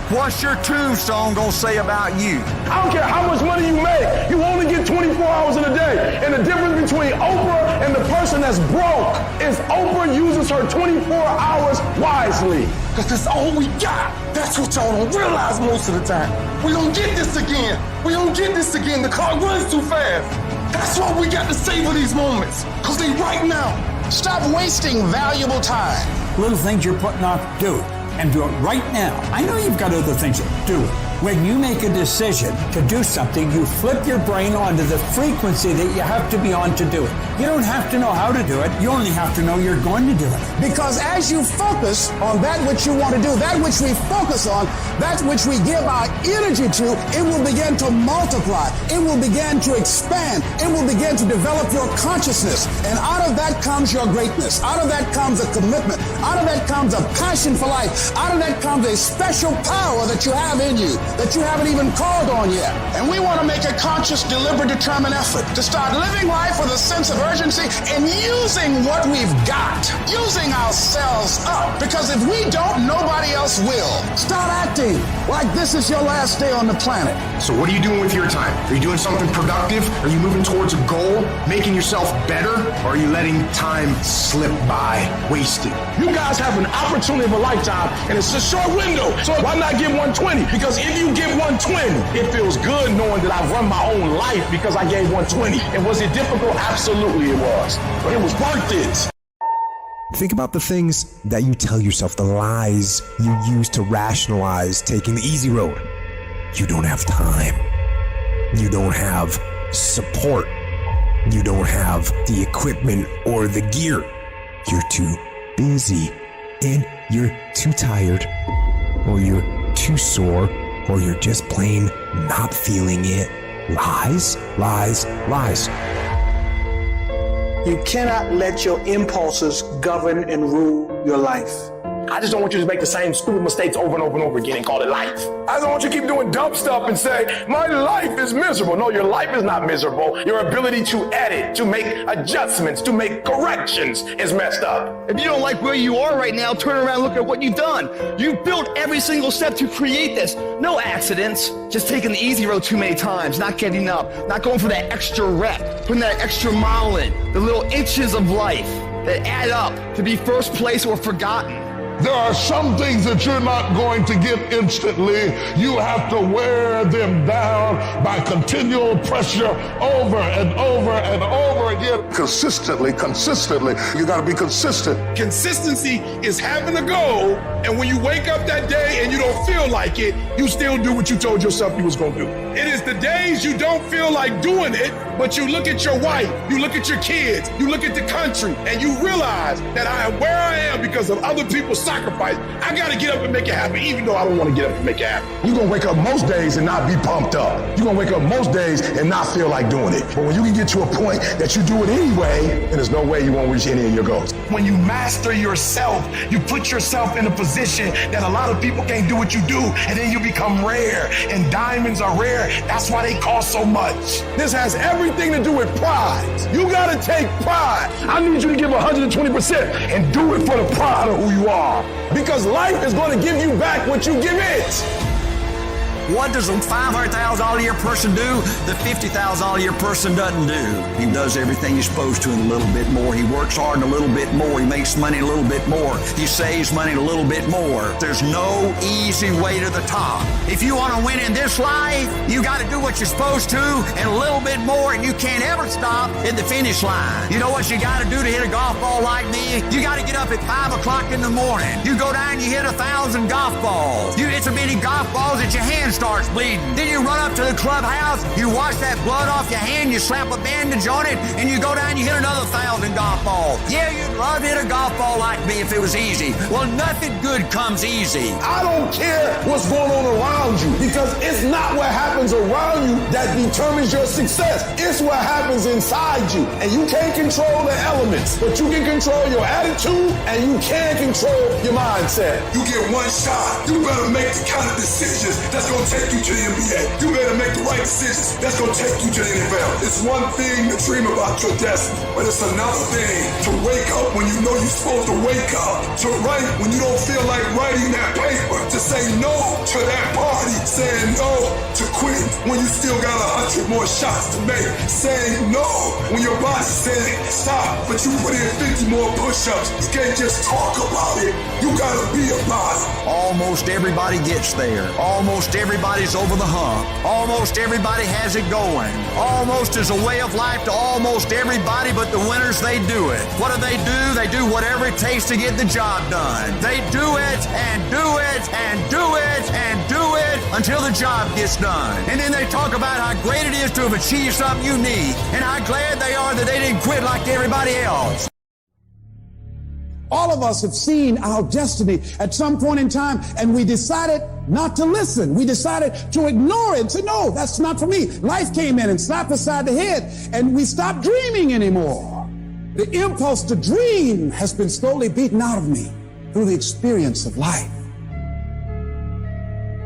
What's your tombstone gonna say about you? I don't care how much money you make. You only get 24 hours in a day. And the difference between Oprah and the person that's broke is Oprah uses her 24 hours wisely. Because that's all we got. That's what y'all don't realize most of the time. We don't get this again. We don't get this again. The car runs too fast. That's why we got to savor these moments. Because they right now. Stop wasting valuable time. Little things you're putting off, do it. And do it right now. I know you've got other things to do. When you make a decision to do something, you flip your brain onto the frequency that you have to be on to do it. You don't have to know how to do it. You only have to know you're going to do it. Because as you focus on that which you want to do, that which we focus on, that which we give our energy to, it will begin to multiply. It will begin to expand. It will begin to develop your consciousness. And out of that comes your greatness. Out of that comes a commitment. Out of that comes a passion for life. Out of that comes a special power that you have in you that you haven't even called on yet. And we want to make a conscious, deliberate, determined effort to start living life with a sense of urgency and using what we've got, using ourselves up. Because if we don't, nobody else will. Start acting like this is your last day on the planet. So what are you doing with your time? Are you doing something productive? Are you moving towards a goal, making yourself better? Or are you letting time slip by, wasted? You guys have an opportunity of a lifetime, and it's a short window. So why not give 120? Because if you give 120, it feels good knowing that I've run my own life because I gave 120. And was it difficult? Absolutely it was. But it was worth it. Think about the things that you tell yourself, the lies you use to rationalize taking the easy road. You don't have time. You don't have support. You don't have the equipment or the gear. You're too busy, and you're too tired, or you're too sore, or you're just plain not feeling it. Lies, lies, lies. You cannot let your impulses govern and rule your life. I just don't want you to make the same stupid mistakes over and over and over again and call it life. I don't want you to keep doing dumb stuff and say, my life is miserable. No, your life is not miserable. Your ability to edit, to make adjustments, to make corrections is messed up. If you don't like where you are right now, turn around and look at what you've done. You've built every single step to create this. No accidents, just taking the easy road too many times, not getting up, not going for that extra rep, putting that extra mile in, the little inches of life that add up to be first place or forgotten. There are some things that you're not going to get instantly. You have to wear them down by continual pressure over and over and over again. Consistently. You got to be consistent. Consistency is having a goal, and when you wake up that day and you don't feel like it, you still do what you told yourself you was going to do. It is the days you don't feel like doing it, but you look at your wife, you look at your kids, you look at the country, and you realize that I am where I am because of other people's sacrifice. I got to get up and make it happen, even though I don't want to get up and make it happen. You're going to wake up most days and not be pumped up. You're going to wake up most days and not feel like doing it. But when you can get to a point that you do it anyway, then there's no way you won't reach any of your goals. When you master yourself, you put yourself in a position that a lot of people can't do what you do, and then you become rare. And diamonds are rare. That's why they cost so much. This has everything to do with pride. You got to take pride. I need you to give 120% and do it for the pride of who you are. Because life is going to give you back what you give it. What does a $500,000 a year person do that $50,000 a year person doesn't do? He does everything he's supposed to and a little bit more. He works hard and a little bit more. He makes money a little bit more. He saves money a little bit more. There's no easy way to the top. If you want to win in this life, you got to do what you're supposed to and a little bit more, and you can't ever stop at the finish line. You know what you got to do to hit a golf ball like me? You got to get up at 5 o'clock in the morning. You go down and you hit 1,000 golf balls. You hit so many golf balls that your hands starts bleeding. Then you run up to the clubhouse, you wash that blood off your hand, you slap a bandage on it, and you go down and you hit another 1,000 golf balls. Yeah, you'd love to hit a golf ball like me if it was easy. Well, nothing good comes easy. I don't care what's going on around you, because it's not what happens around you that determines your success. It's what happens inside you. And you can't control the elements, but you can control your attitude and you can control your mindset. You get one shot. You better make the kind of decisions that's going to take you to the NBA. You better make the right decisions that's going to take you to the NFL. It's one thing to dream about your destiny, but it's another thing to wake up when you know you're supposed to wake up, to write when you don't feel like writing that paper, to say no to that party, saying no to quit when you still got 100 more shots to make, saying no when your boss said stop, but you put in 50 more push-ups. You can't just talk about it. You got to be about it. Almost everybody gets there. Almost everybody's over the hump. Almost everybody has it going. Almost is a way of life to almost everybody, but the winners, they do it. What do? They do whatever it takes to get the job done. They do it and do it and do it and do it until the job gets done. And then they talk about how great it is to have achieved something unique and how glad they are that they didn't quit like everybody else. All of us have seen our destiny at some point in time, and we decided not to listen. We decided to ignore it and say, no, that's not for me. Life came in and slapped us side the head, and we stopped dreaming anymore. The impulse to dream has been slowly beaten out of me through the experience of life.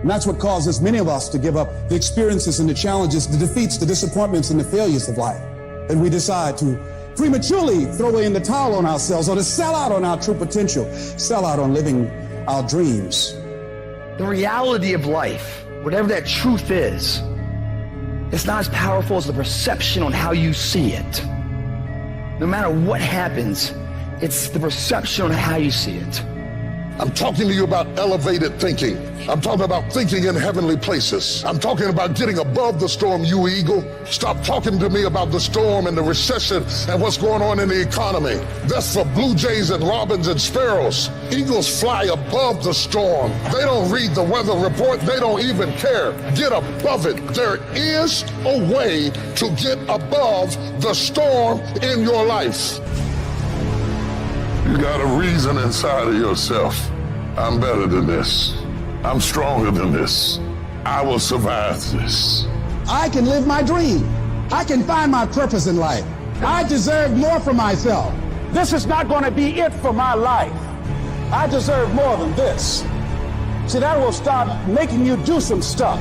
And that's what causes many of us to give up the experiences and the challenges, the defeats, the disappointments, and the failures of life. And we decide to prematurely throw in the towel on ourselves, or to sell out on our true potential, sell out on living our dreams. The reality of life, whatever that truth is, it's not as powerful as the perception on how you see it. No matter what happens, it's the perception on how you see it. I'm talking to you about elevated thinking. I'm talking about thinking in heavenly places. I'm talking about getting above the storm, you eagle. Stop talking to me about the storm and the recession and what's going on in the economy. That's for blue jays and robins and sparrows. Eagles fly above the storm. They don't read the weather report. They don't even care. Get above it. There is a way to get above the storm in your life. You got a reason inside of yourself. I'm better than this. I'm stronger than this. I will survive this. I can live my dream. I can find my purpose in life. I deserve more for myself. This is not going to be it for my life. I deserve more than this. See, that will start making you do some stuff.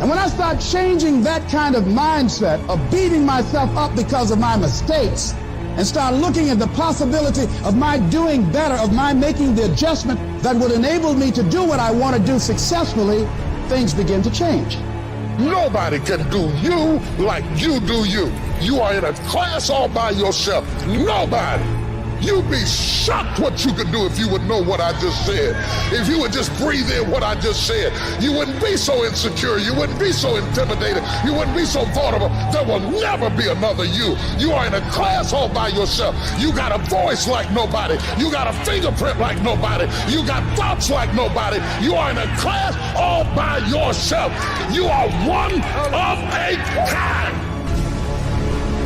And when I start changing that kind of mindset of beating myself up because of my mistakes, and start looking at the possibility of my doing better, of my making the adjustment that would enable me to do what I want to do successfully, things begin to change. Nobody can do you like you do you. You are in a class all by yourself. Nobody. You'd be shocked what you could do if you would know what I just said. If you would just breathe in what I just said, you wouldn't be so insecure. You wouldn't be so intimidated. You wouldn't be so vulnerable. There will never be another you. You are in a class all by yourself. You got a voice like nobody. You got a fingerprint like nobody. You got thoughts like nobody. You are in a class all by yourself. You are one of a kind.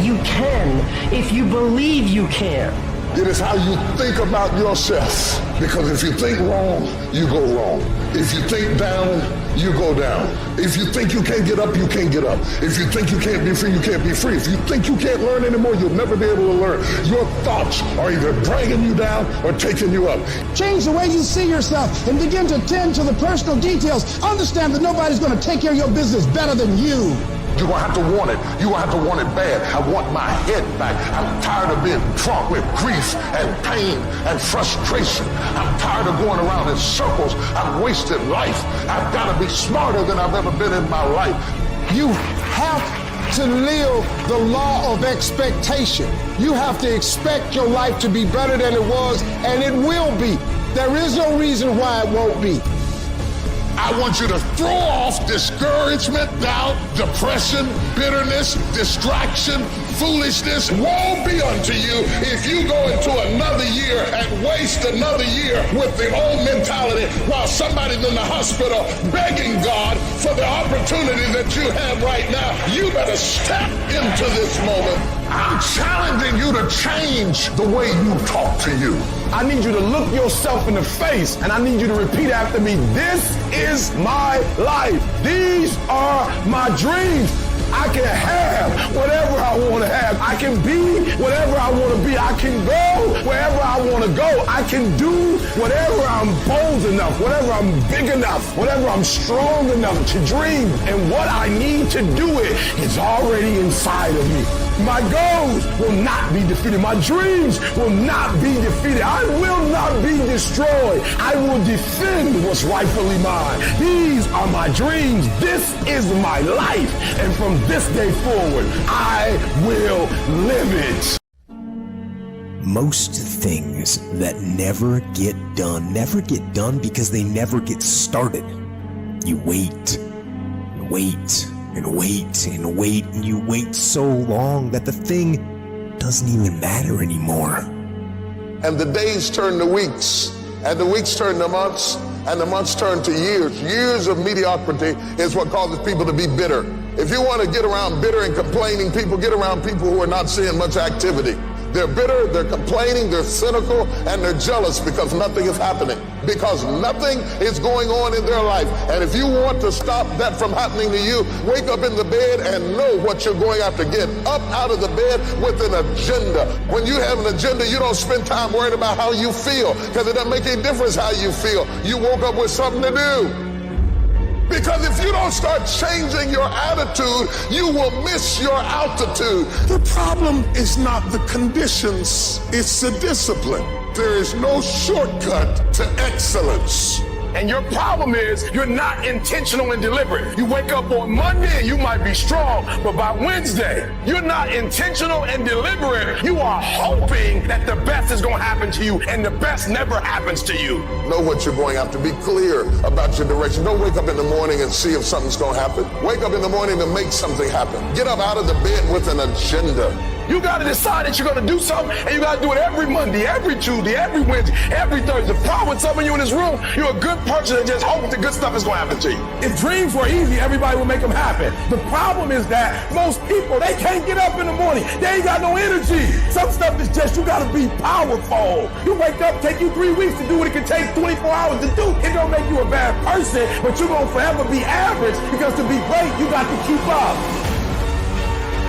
You can if you believe you can. It is how you think about yourself. Because if you think wrong, you go wrong. If you think down, you go down. If you think you can't get up, you can't get up. If you think you can't be free, you can't be free. If you think you can't learn anymore, you'll never be able to learn. Your thoughts are either dragging you down or taking you up. Change the way you see yourself and begin to tend to the personal details. Understand that nobody's going to take care of your business better than you. You're going to have to want it. You're going to have to want it bad. I want my head back. I'm tired of being drunk with grief and pain and frustration. I'm tired of going around in circles. I've wasted life. I've got to be smarter than I've ever been in my life. You have to live the law of expectation. You have to expect your life to be better than it was, and it will be. There is no reason why it won't be. I want you to throw off discouragement, doubt, depression, bitterness, distraction, foolishness. Woe be unto you if you go into another year and waste another year with the old mentality while somebody's in the hospital begging God for the opportunity that you have right now. You better step into this moment. I'm challenging you to change the way you talk to you. I need you to look yourself in the face and I need you to repeat after me. This is my life. These are my dreams. I can have whatever I want to have. I can be whatever I want to be. I can go wherever I want to go. I can do whatever I'm bold enough, whatever I'm big enough, whatever I'm strong enough to dream. And what I need to do it is already inside of me. My goals will not be defeated. My dreams will not be defeated. I will not be destroyed. I will defend what's rightfully mine. These are my dreams. This is my life. And from this day forward, I will live it. Most things that never get done because they never get started. You wait, and wait, and wait, and wait, and you wait so long that the thing doesn't even matter anymore. And the days turn to weeks, and the weeks turn to months, and the months turn to years. Years of mediocrity is what causes people to be bitter. If you want to get around bitter and complaining people, get around people who are not seeing much activity. They're bitter, they're complaining, they're cynical, and they're jealous because nothing is happening. Because nothing is going on in their life. And if you want to stop that from happening to you, wake up in the bed and know what you're going after. Get up out of the bed with an agenda. When you have an agenda, you don't spend time worrying about how you feel, because it doesn't make any difference how you feel. You woke up with something to do. Because if you don't start changing your attitude, you will miss your altitude. The problem is not the conditions, it's the discipline. There is no shortcut to excellence. And your problem is you're not intentional and deliberate. You wake up on Monday and you might be strong, but by Wednesday, you're not intentional and deliberate. You are hoping that the best is going to happen to you, and the best never happens to you. Know what you're going after. Be clear about your direction. Don't wake up in the morning and see if something's going to happen. Wake up in the morning to make something happen. Get up out of the bed with an agenda. You got to decide that you're going to do something, and you got to do it every Monday, every Tuesday, every Wednesday, every Thursday. The problem with some of you in this room, you're a good person that just hopes that good stuff is going to happen to you. If dreams were easy, everybody would make them happen. The problem is that most people, they can't get up in the morning. They ain't got no energy. Some stuff is just, you got to be powerful. You wake up, take you 3 weeks to do what it can take 24 hours to do. It don't make you a bad person, but you're going to forever be average, because to be great, you got to keep up.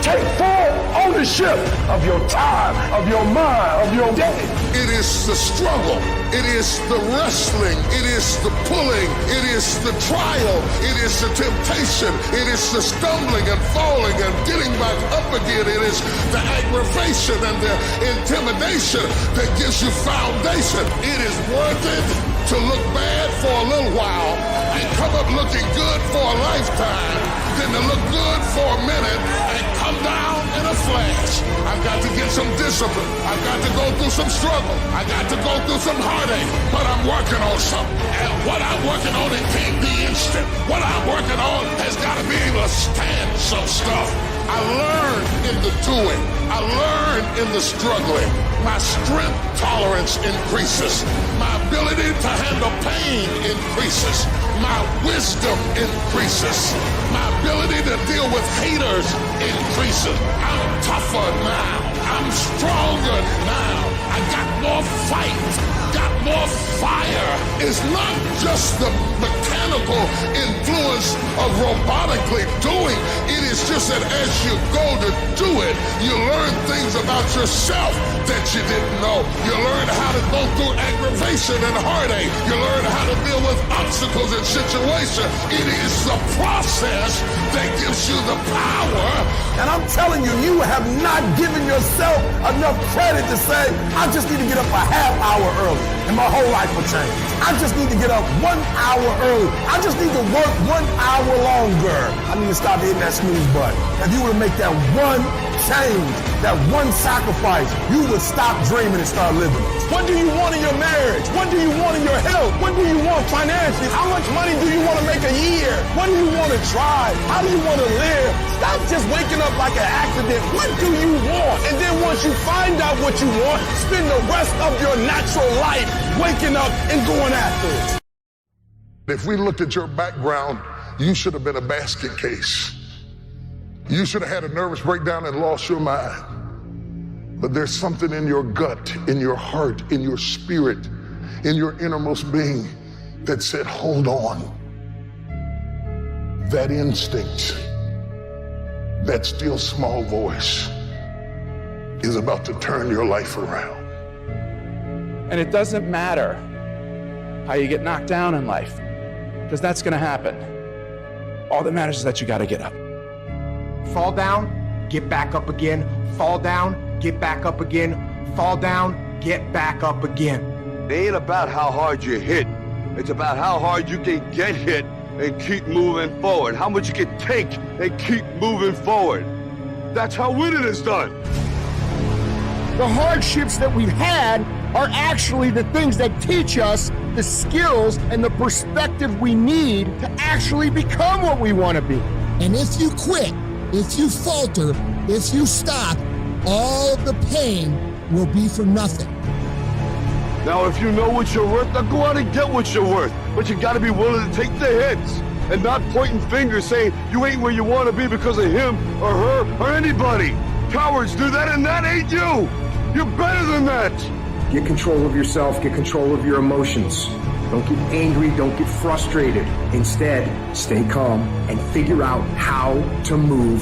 Take full ownership of your time, of your mind, of your day. It is the struggle. It is the wrestling. It is the pulling. It is the trial. It is the temptation. It is the stumbling and falling and getting back up again. It is the aggravation and the intimidation that gives you foundation. It is worth it. to look bad for a little while and come up looking good for a lifetime than to look good for a minute and come down in a flash. I've got to get some discipline. I've got to go through some struggle. I got to go through some heartache, but I'm working on something. And what I'm working on, it can't be instant. What I'm working on has got to be able to stand some stuff. I learned in the doing. I learned in the struggling. My strength tolerance increases. My ability to handle pain increases. My wisdom increases. My ability to deal with haters increases. I'm tougher now. I'm stronger now. I got more fight. Got more fire. It's not just the mechanical influence of robotically doing. It is just that as you go to do it, you learn things about yourself that you didn't know. You learn how to go through aggravation and heartache. You learn how to deal with obstacles and situations. It is the process that gives you the power. And I'm telling you, you have not given yourself enough credit to say, I just need to get up a half hour early and my whole life will change. I just need to get up 1 hour early. I just need to work 1 hour longer. I need to stop hitting that snooze button. If you were to make that one change, that one sacrifice, you would stop dreaming and start living. What do you want in your marriage? What do you want in your health? What do you want financially? How much money do you want to make a year? What do you want to drive? How do you want to live? Stop just waking up like an accident. What do you want? And then once you find out what you want, spend the rest of your natural life waking up and going after it. If we looked at your background, you should have been a basket case. You should have had a nervous breakdown and lost your mind. But there's something in your gut, in your heart, in your spirit, in your innermost being that said, hold on. That instinct, that still small voice is about to turn your life around. And it doesn't matter how you get knocked down in life, because that's going to happen. All that matters is that you got to get up. Fall down, get back up again. Fall down, get back up again. Fall down, get back up again. It ain't about how hard you hit. It's about how hard you can get hit and keep moving forward. How much you can take and keep moving forward. That's how winning is done. The hardships that we've had are actually the things that teach us the skills and the perspective we need to actually become what we want to be. And if you quit, if you falter, if you stop, all the pain will be for nothing. Now, if you know what you're worth, now go out and get what you're worth. But you gotta be willing to take the hits and not pointing fingers saying you ain't where you want to be because of him or her or anybody. Cowards do that, and that ain't you. You're better than that. Get control of yourself, get control of your emotions. Don't get angry, don't get frustrated. Instead, stay calm and figure out how to move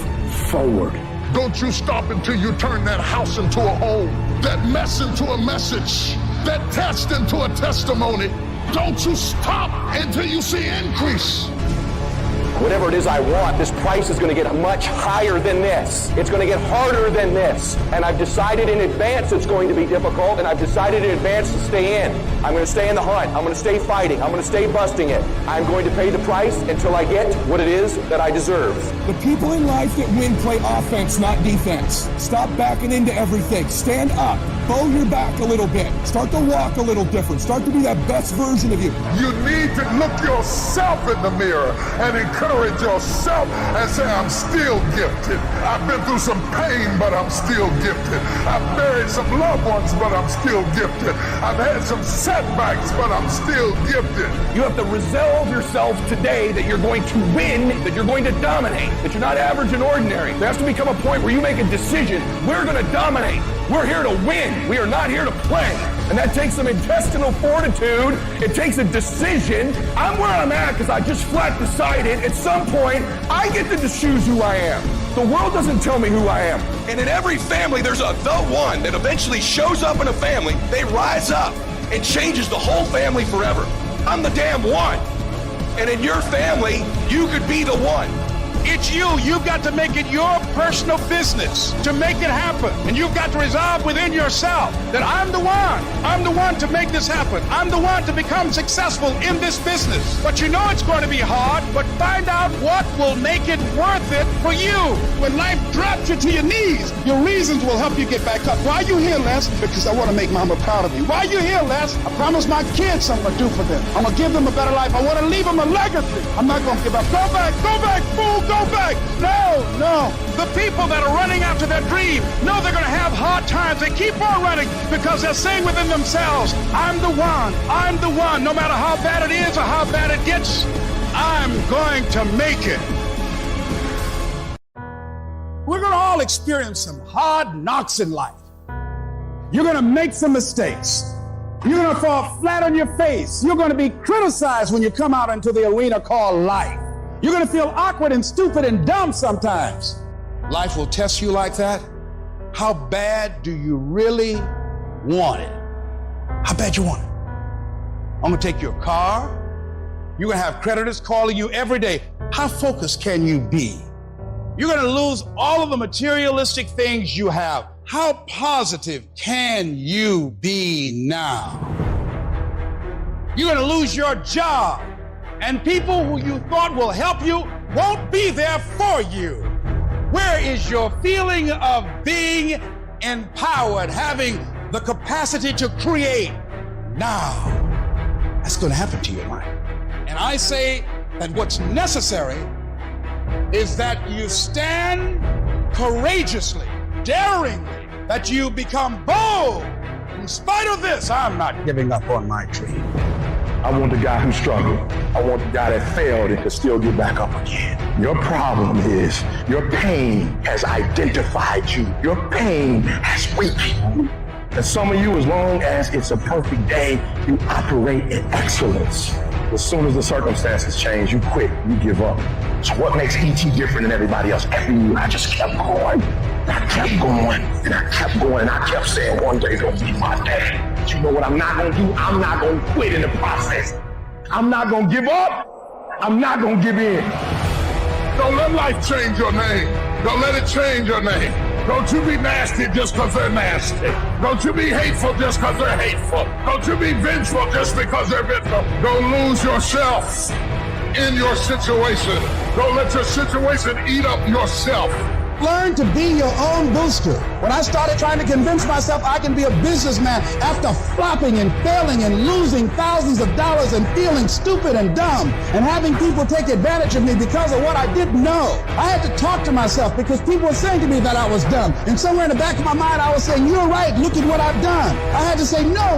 forward. Don't you stop until you turn that house into a home, that mess into a message, that test into a testimony. Don't you stop until you see increase. Whatever it is I want, this price is going to get much higher than this. It's going to get harder than this. And I've decided in advance it's going to be difficult, and I've decided in advance to stay in. I'm going to stay in the hunt. I'm going to stay fighting. I'm going to stay busting it. I'm going to pay the price until I get what it is that I deserve. The people in life that win play offense, not defense. Stop backing into everything. Stand up. Bow your back a little bit. Start to walk a little different. Start to be that best version of you. You need to look yourself in the mirror and encourage yourself and say, I'm still gifted. I've been through some pain, but I'm still gifted. I've buried some loved ones, but I'm still gifted. I've had some setbacks, but I'm still gifted. You have to resolve yourself today that you're going to win, that you're going to dominate, that you're not average and ordinary. There has to become a point where you make a decision. We're going to dominate. We're here to win. We are not here to play. And that takes some intestinal fortitude. It takes a decision. I'm where I'm at because I just flat decided at some point I get to choose who I am. The world doesn't tell me who I am. And in every family, there's the one that eventually shows up in a family. They rise up and changes the whole family forever. I'm the damn one. And in your family, you could be the one. It's you. You've got to make it your personal business to make it happen. And you've got to resolve within yourself that I'm the one. I'm the one to make this happen. I'm the one to become successful in this business. But you know it's going to be hard, but find out what will make it worth it for you. When life drops you to your knees, your reasons will help you get back up. Why are you here, Les? Because I want to make Mama proud of you. Why are you here, Les? I promised my kids something to do for them. I'm going to give them a better life. I want to leave them a legacy. I'm not going to give up. Go back, fool, go back. No. The people that are running after their dream know they're going to have hard times. They keep on running because they're saying within themselves, I'm the one. No matter how bad it is or how bad it gets, I'm going to make it. We're going to all experience some hard knocks in life. You're going to make some mistakes. You're going to fall flat on your face. You're going to be criticized when you come out into the arena called life. You're going to feel awkward and stupid and dumb sometimes. Life will test you like that. How bad do you really want it? How bad you want it? I'm going to take your car. You're going to have creditors calling you every day. How focused can you be? You're going to lose all of the materialistic things you have. How positive can you be now? You're going to lose your job, and people who you thought will help you won't be there for you. Where is your feeling of being empowered, having the capacity to create now? That's going to happen to your mind. And I say that what's necessary is that you stand courageously, daringly, that you become bold. In spite of this, I'm not giving up on my dream. I want the guy who struggled. I want the guy that failed and could still get back up again. Your problem is your pain has identified you. Your pain has weakened you. And some of you, as long as it's a perfect day, you operate in excellence. As soon as the circumstances change, you quit, you give up. So what makes E.T. different than everybody else? Every year, I just kept going. I kept going, and I kept going, and I kept saying one day gonna be my day. But you know what I'm not gonna do? I'm not gonna quit in the process. I'm not gonna give up. I'm not gonna give in. Don't let life change your name. Don't let it change your name. Don't you be nasty just because they're nasty. Don't you be hateful just because they're hateful. Don't you be vengeful just because they're vengeful. Don't lose yourself in your situation. Don't let your situation eat up yourself. Learn to be your own booster. When I started trying to convince myself I can be a businessman after flopping and failing and losing thousands of dollars and feeling stupid and dumb and having people take advantage of me because of what I didn't know, I had to talk to myself because people were saying to me that I was dumb. And somewhere in the back of my mind, I was saying, you're right, look at what I've done. I had to say, no,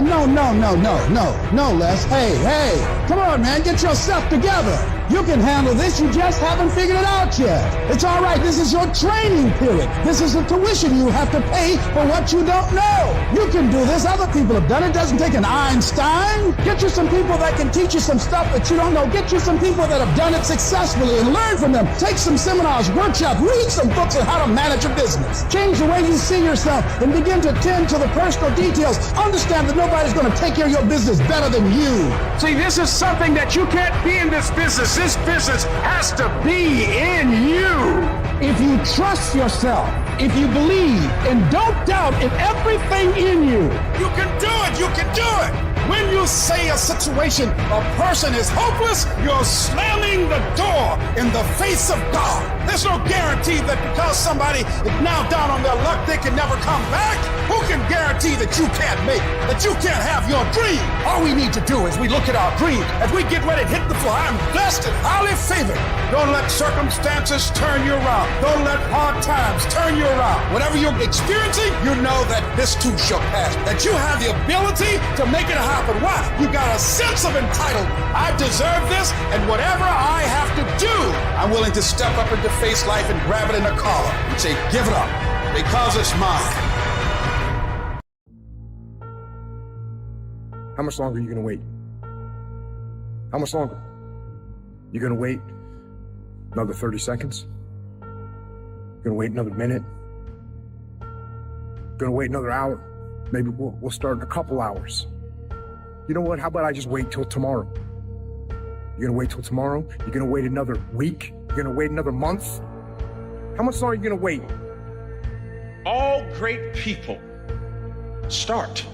Les. Hey, come on, man, get yourself together. You can handle this, you just haven't figured it out yet. It's all right, this is your training period. This is the tuition you have to pay for what you don't know. You can do this, other people have done it. It doesn't take an Einstein. Get you some people that can teach you some stuff that you don't know. Get you some people that have done it successfully and learn from them. Take some seminars, workshops, read some books on how to manage a business. Change the way you see yourself and begin to tend to the personal details. Understand that nobody's going to take care of your business better than you. See, this is something that you can't be in this business. This business has to be in you. If you trust yourself, if you believe, and don't doubt in everything in you, you can do it, you can do it. When you say a situation, a person is hopeless, you're slamming the door in the face of God. There's no guarantee that because somebody is now down on their luck, they can never come back. Who can guarantee that you can't make it, that you can't have your dream? All we need to do is we look at our dream. As we get ready to hit the floor, I'm blessed and highly favored. Don't let circumstances turn you around. Don't let hard times turn you around. Whatever you're experiencing, you know that this too shall pass. That you have the ability to make it happen. Why? You got a sense of entitlement. I deserve this, and whatever I have to do, I'm willing to step up and to face life and grab it in the collar and say, give it up, because it's mine. How much longer are you gonna wait? How much longer? You gonna wait another 30 seconds? Gonna wait another minute? Gonna wait another hour? Maybe we'll start in a couple hours. You know what? How about I just wait till tomorrow? You're gonna wait till tomorrow? You're gonna wait another week? You're gonna wait another month? How much longer are you gonna wait? All great people start.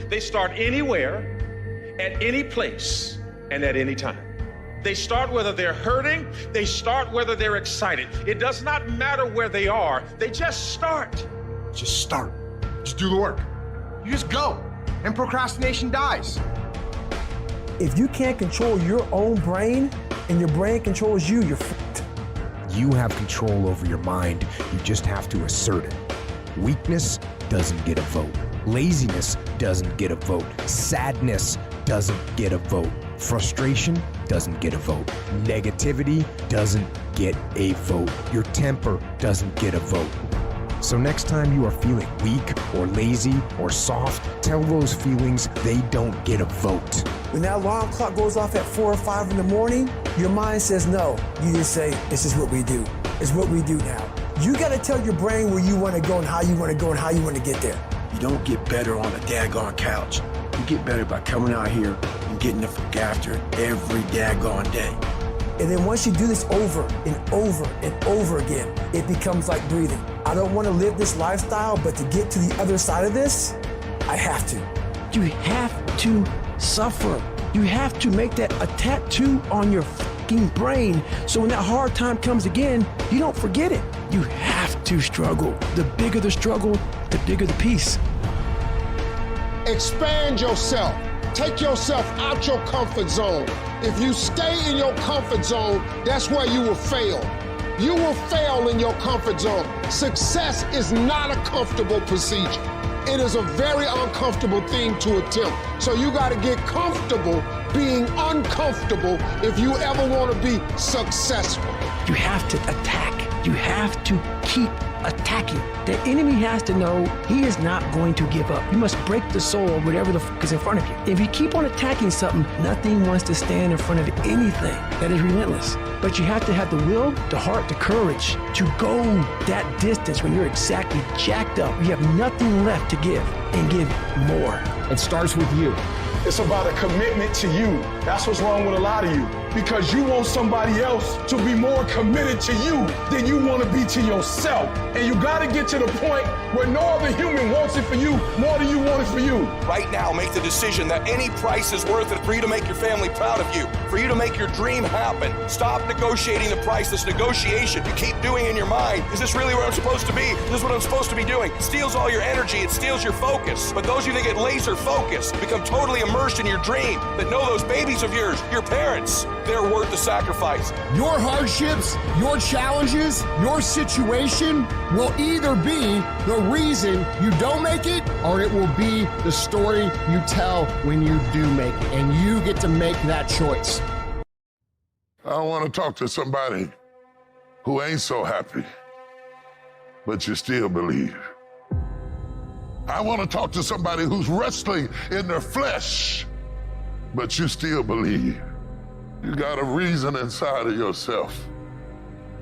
They start anywhere, at any place, and at any time. They start whether they're hurting, they start whether they're excited. It does not matter where they are, they just start. Just start. Just do the work. You just go, and procrastination dies. If you can't control your own brain, and your brain controls you, you're fucked. You have control over your mind. You just have to assert it. Weakness doesn't get a vote. Laziness doesn't get a vote. Sadness doesn't get a vote. Frustration doesn't get a vote. Negativity doesn't get a vote. Your temper doesn't get a vote. So next time you are feeling weak or lazy or soft, tell those feelings they don't get a vote. When that alarm clock goes off at 4 or 5 in the morning, your mind says no. You just say, this is what we do. It's what we do now. You gotta tell your brain where you wanna go and how you wanna go and how you wanna get there. You don't get better on a daggone couch. You get better by coming out here and getting the fuck after it every daggone day. And then once you do this over and over and over again, it becomes like breathing. I don't want to live this lifestyle, but to get to the other side of this, I have to. You have to suffer. You have to make that a tattoo on your fucking brain so when that hard time comes again, you don't forget it. You have to struggle. The bigger the struggle, the bigger the peace. Expand yourself. Take yourself out your comfort zone. If you stay in your comfort zone, that's where you will fail. You will fail in your comfort zone. Success is not a comfortable procedure. It is a very uncomfortable thing to attempt. So you got to get comfortable being uncomfortable if you ever want to be successful. You have to attack. You have to keep attacking. The enemy has to know he is not going to give up. You must break the soul of whatever the fuck is in front of you. If you keep on attacking something, nothing wants to stand in front of anything that is relentless. But you have to have the will, the heart, the courage to go that distance when you're exactly jacked up. You have nothing left to give and give more. It starts with you. It's about a commitment to you. That's what's wrong with a lot of you. Because you want somebody else to be more committed to you than you want to be to yourself. And you got to get to the point where no other human wants it for you more than you want it for you. Right now, make the decision that any price is worth it for you to make your family proud of you, for you to make your dream happen. Stop negotiating the price. This negotiation you keep doing in your mind. Is this really where I'm supposed to be? Is this what I'm supposed to be doing? It steals all your energy. It steals your focus. But those of you that get laser focused become totally immersed in your dream, that know those babies of yours, your parents, they're worth the sacrifice. Your hardships, your challenges, your situation will either be the reason you don't make it, or it will be the story you tell when you do make it. And you get to make that choice. I want to talk to somebody who ain't so happy, but you still believe. I want to talk to somebody who's wrestling in their flesh, but you still believe. You got a reason inside of yourself.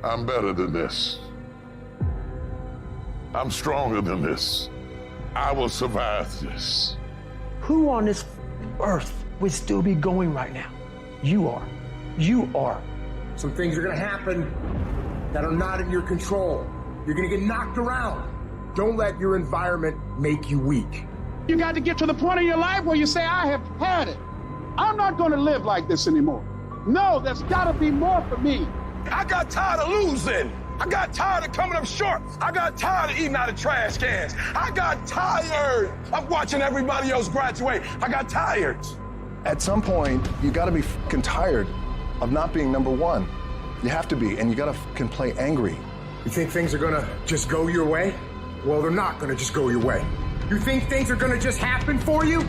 I'm better than this. I'm stronger than this. I will survive this. Who on this earth would still be going right now? You are. You are. Some things are going to happen that are not in your control. You're going to get knocked around. Don't let your environment make you weak. You got to get to the point in your life where you say, I have had it. I'm not going to live like this anymore. No, there's got to be more for me. I got tired of losing. I got tired of coming up short. I got tired of eating out of trash cans. I got tired of watching everybody else graduate. I got tired. At some point, you gotta be fucking tired of not being number one. You have to be, and you gotta fucking play angry. You think things are gonna just go your way? Well, they're not gonna just go your way. You think things are gonna just happen for you?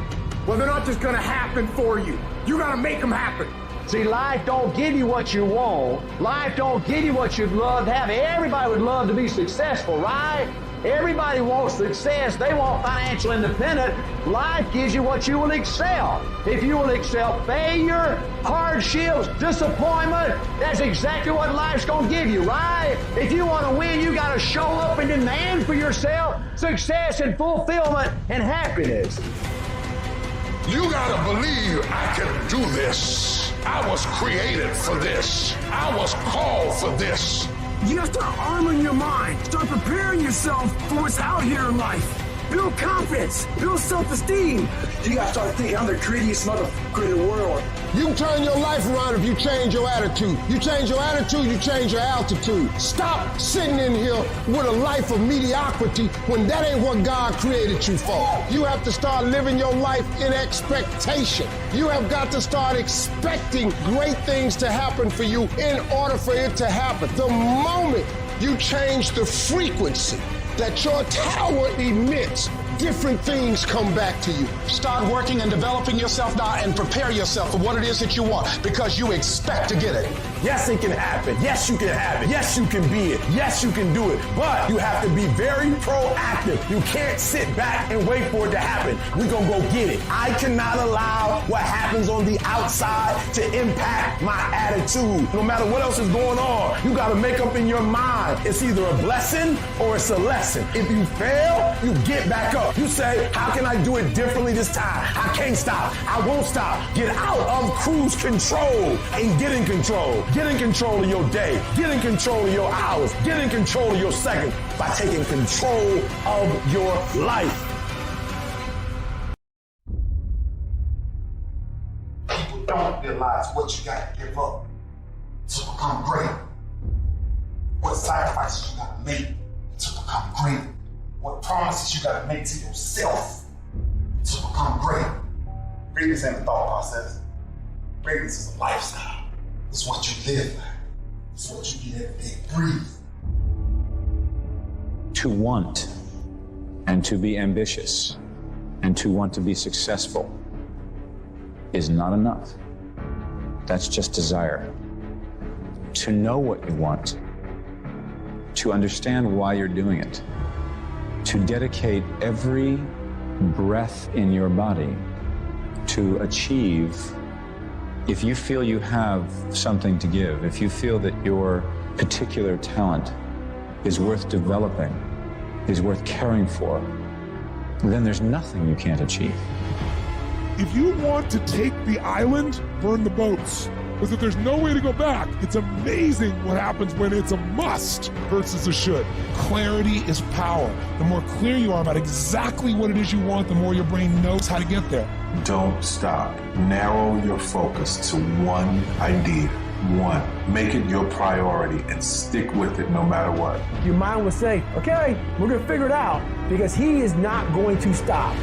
Well, they're not just gonna happen for you. You gotta make them happen. See, life don't give you what you want. Life don't give you what you'd love to have. Everybody would love to be successful, right? Everybody wants success. They want financial independence. Life gives you what you will excel. If you will excel failure, hardships, disappointment, that's exactly what life's going to give you, right? If you want to win, you got to show up and demand for yourself success and fulfillment and happiness. You gotta believe I can do this. I was created for this. I was called for this. You gotta start arming your mind. Start preparing yourself for what's out here in life. Build confidence. Build self-esteem. You gotta start thinking, I'm the greatest motherfucker in the world. You can turn your life around if you change your attitude. You change your attitude, you change your altitude. Stop sitting in here with a life of mediocrity when that ain't what God created you for. You have to start living your life in expectation. You have got to start expecting great things to happen for you in order for it to happen. The moment you change the frequency that your tower emits, different things come back to you. Start working and developing yourself now and prepare yourself for what it is that you want because you expect to get it. Yes, it can happen. Yes, you can have it. Yes, you can be it. Yes, you can do it. But you have to be very proactive. You can't sit back and wait for it to happen. We're going to go get it. I cannot allow what happens on the outside to impact my attitude. No matter what else is going on, you got to make up in your mind. It's either a blessing or it's a lesson. If you fail, you get back up. You say, how can I do it differently this time? I can't stop. I won't stop. Get out of cruise control and get in control. Get in control of your day. Get in control of your hours. Get in control of your seconds by taking control of your life. People don't realize what you got to give up to become great. What sacrifices you got to make to become great. What promises you gotta make to yourself to become great. Greatness ain't a thought process. Greatness is a lifestyle. It's what you live by. It's what you get every day. Breathe. To want and to be ambitious and to want to be successful is not enough. That's just desire. To know what you want, to understand why you're doing it, to dedicate every breath in your body to achieve. If you feel you have something to give, if you feel that your particular talent is worth developing, is worth caring for, then there's nothing you can't achieve. If you want to take the island, burn the boats. Because if there's no way to go back, it's amazing what happens when it's a must versus a should. Clarity is power. The more clear you are about exactly what it is you want, the more your brain knows how to get there. Don't stop. Narrow your focus to one idea. One. Make it your priority and stick with it no matter what. Your mind will say, okay, we're going to figure it out because he is not going to stop.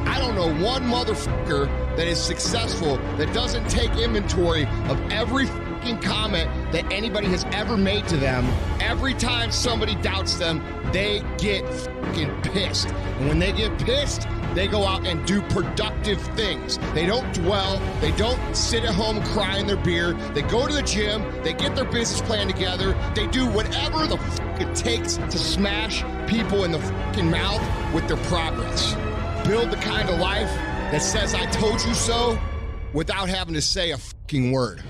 I don't know one motherfucker that is successful that doesn't take inventory of every fucking comment that anybody has ever made to them. Every time somebody doubts them, they get fucking pissed. And when they get pissed, they go out and do productive things. They don't dwell. They don't sit at home crying their beer. They go to the gym. They get their business plan together. They do whatever the fuck it takes to smash people in the fucking mouth with their progress. Build the kind of life that says I told you so without having to say a fucking word.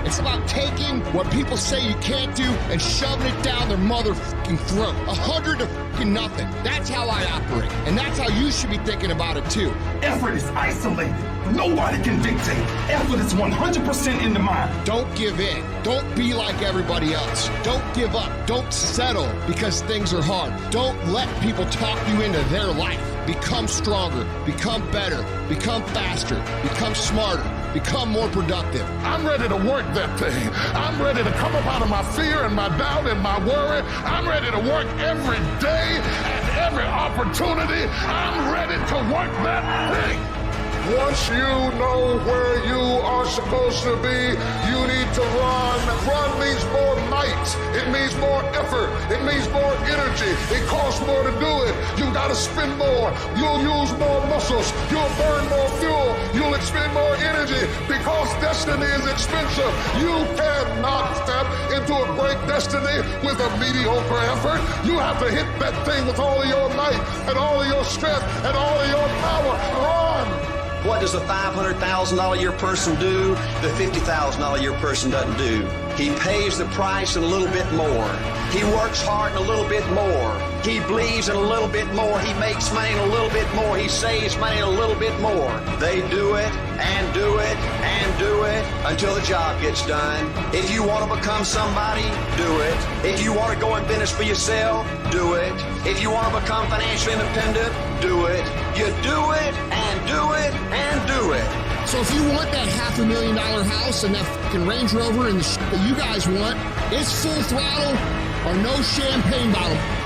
It's about taking what people say you can't do and shoving it down their motherfucking throat. 100 to fucking nothing. That's how I operate. And that's how you should be thinking about it too. Effort is isolated. Nobody can dictate. Effort is 100% in the mind. Don't give in. Don't be like everybody else. Don't give up. Don't settle because things are hard. Don't let people talk you into their life. Become stronger. Become better. Become faster. Become smarter. Become more productive. I'm ready to work that thing. I'm ready to come up out of my fear and my doubt and my worry. I'm ready to work every day and every opportunity. I'm ready to work that thing. Once you know where you are supposed to be, you need to run. Run means more might. It means more effort. It means more energy. It costs more to do it. You gotta spend more. You'll use more muscles. You'll burn more fuel. You'll expend more energy because destiny is expensive. You cannot step into a great destiny with a mediocre effort. You have to hit that thing with all of your might and all of your strength and all of your power. Run. What does a $500,000 a year person do? The $50,000 a year person doesn't do. He pays the price and a little bit more. He works hard and a little bit more. He bleeds and a little bit more. He makes money and a little bit more. He saves money and a little bit more. They do it and do it and do it until the job gets done. If you want to become somebody, do it. If you want to go in business for yourself, do it. If you want to become financially independent, do it. You do it and do it and do it. So if you want that $500,000 house and that fucking Range Rover and the shit that you guys want, it's full throttle or no champagne bottle.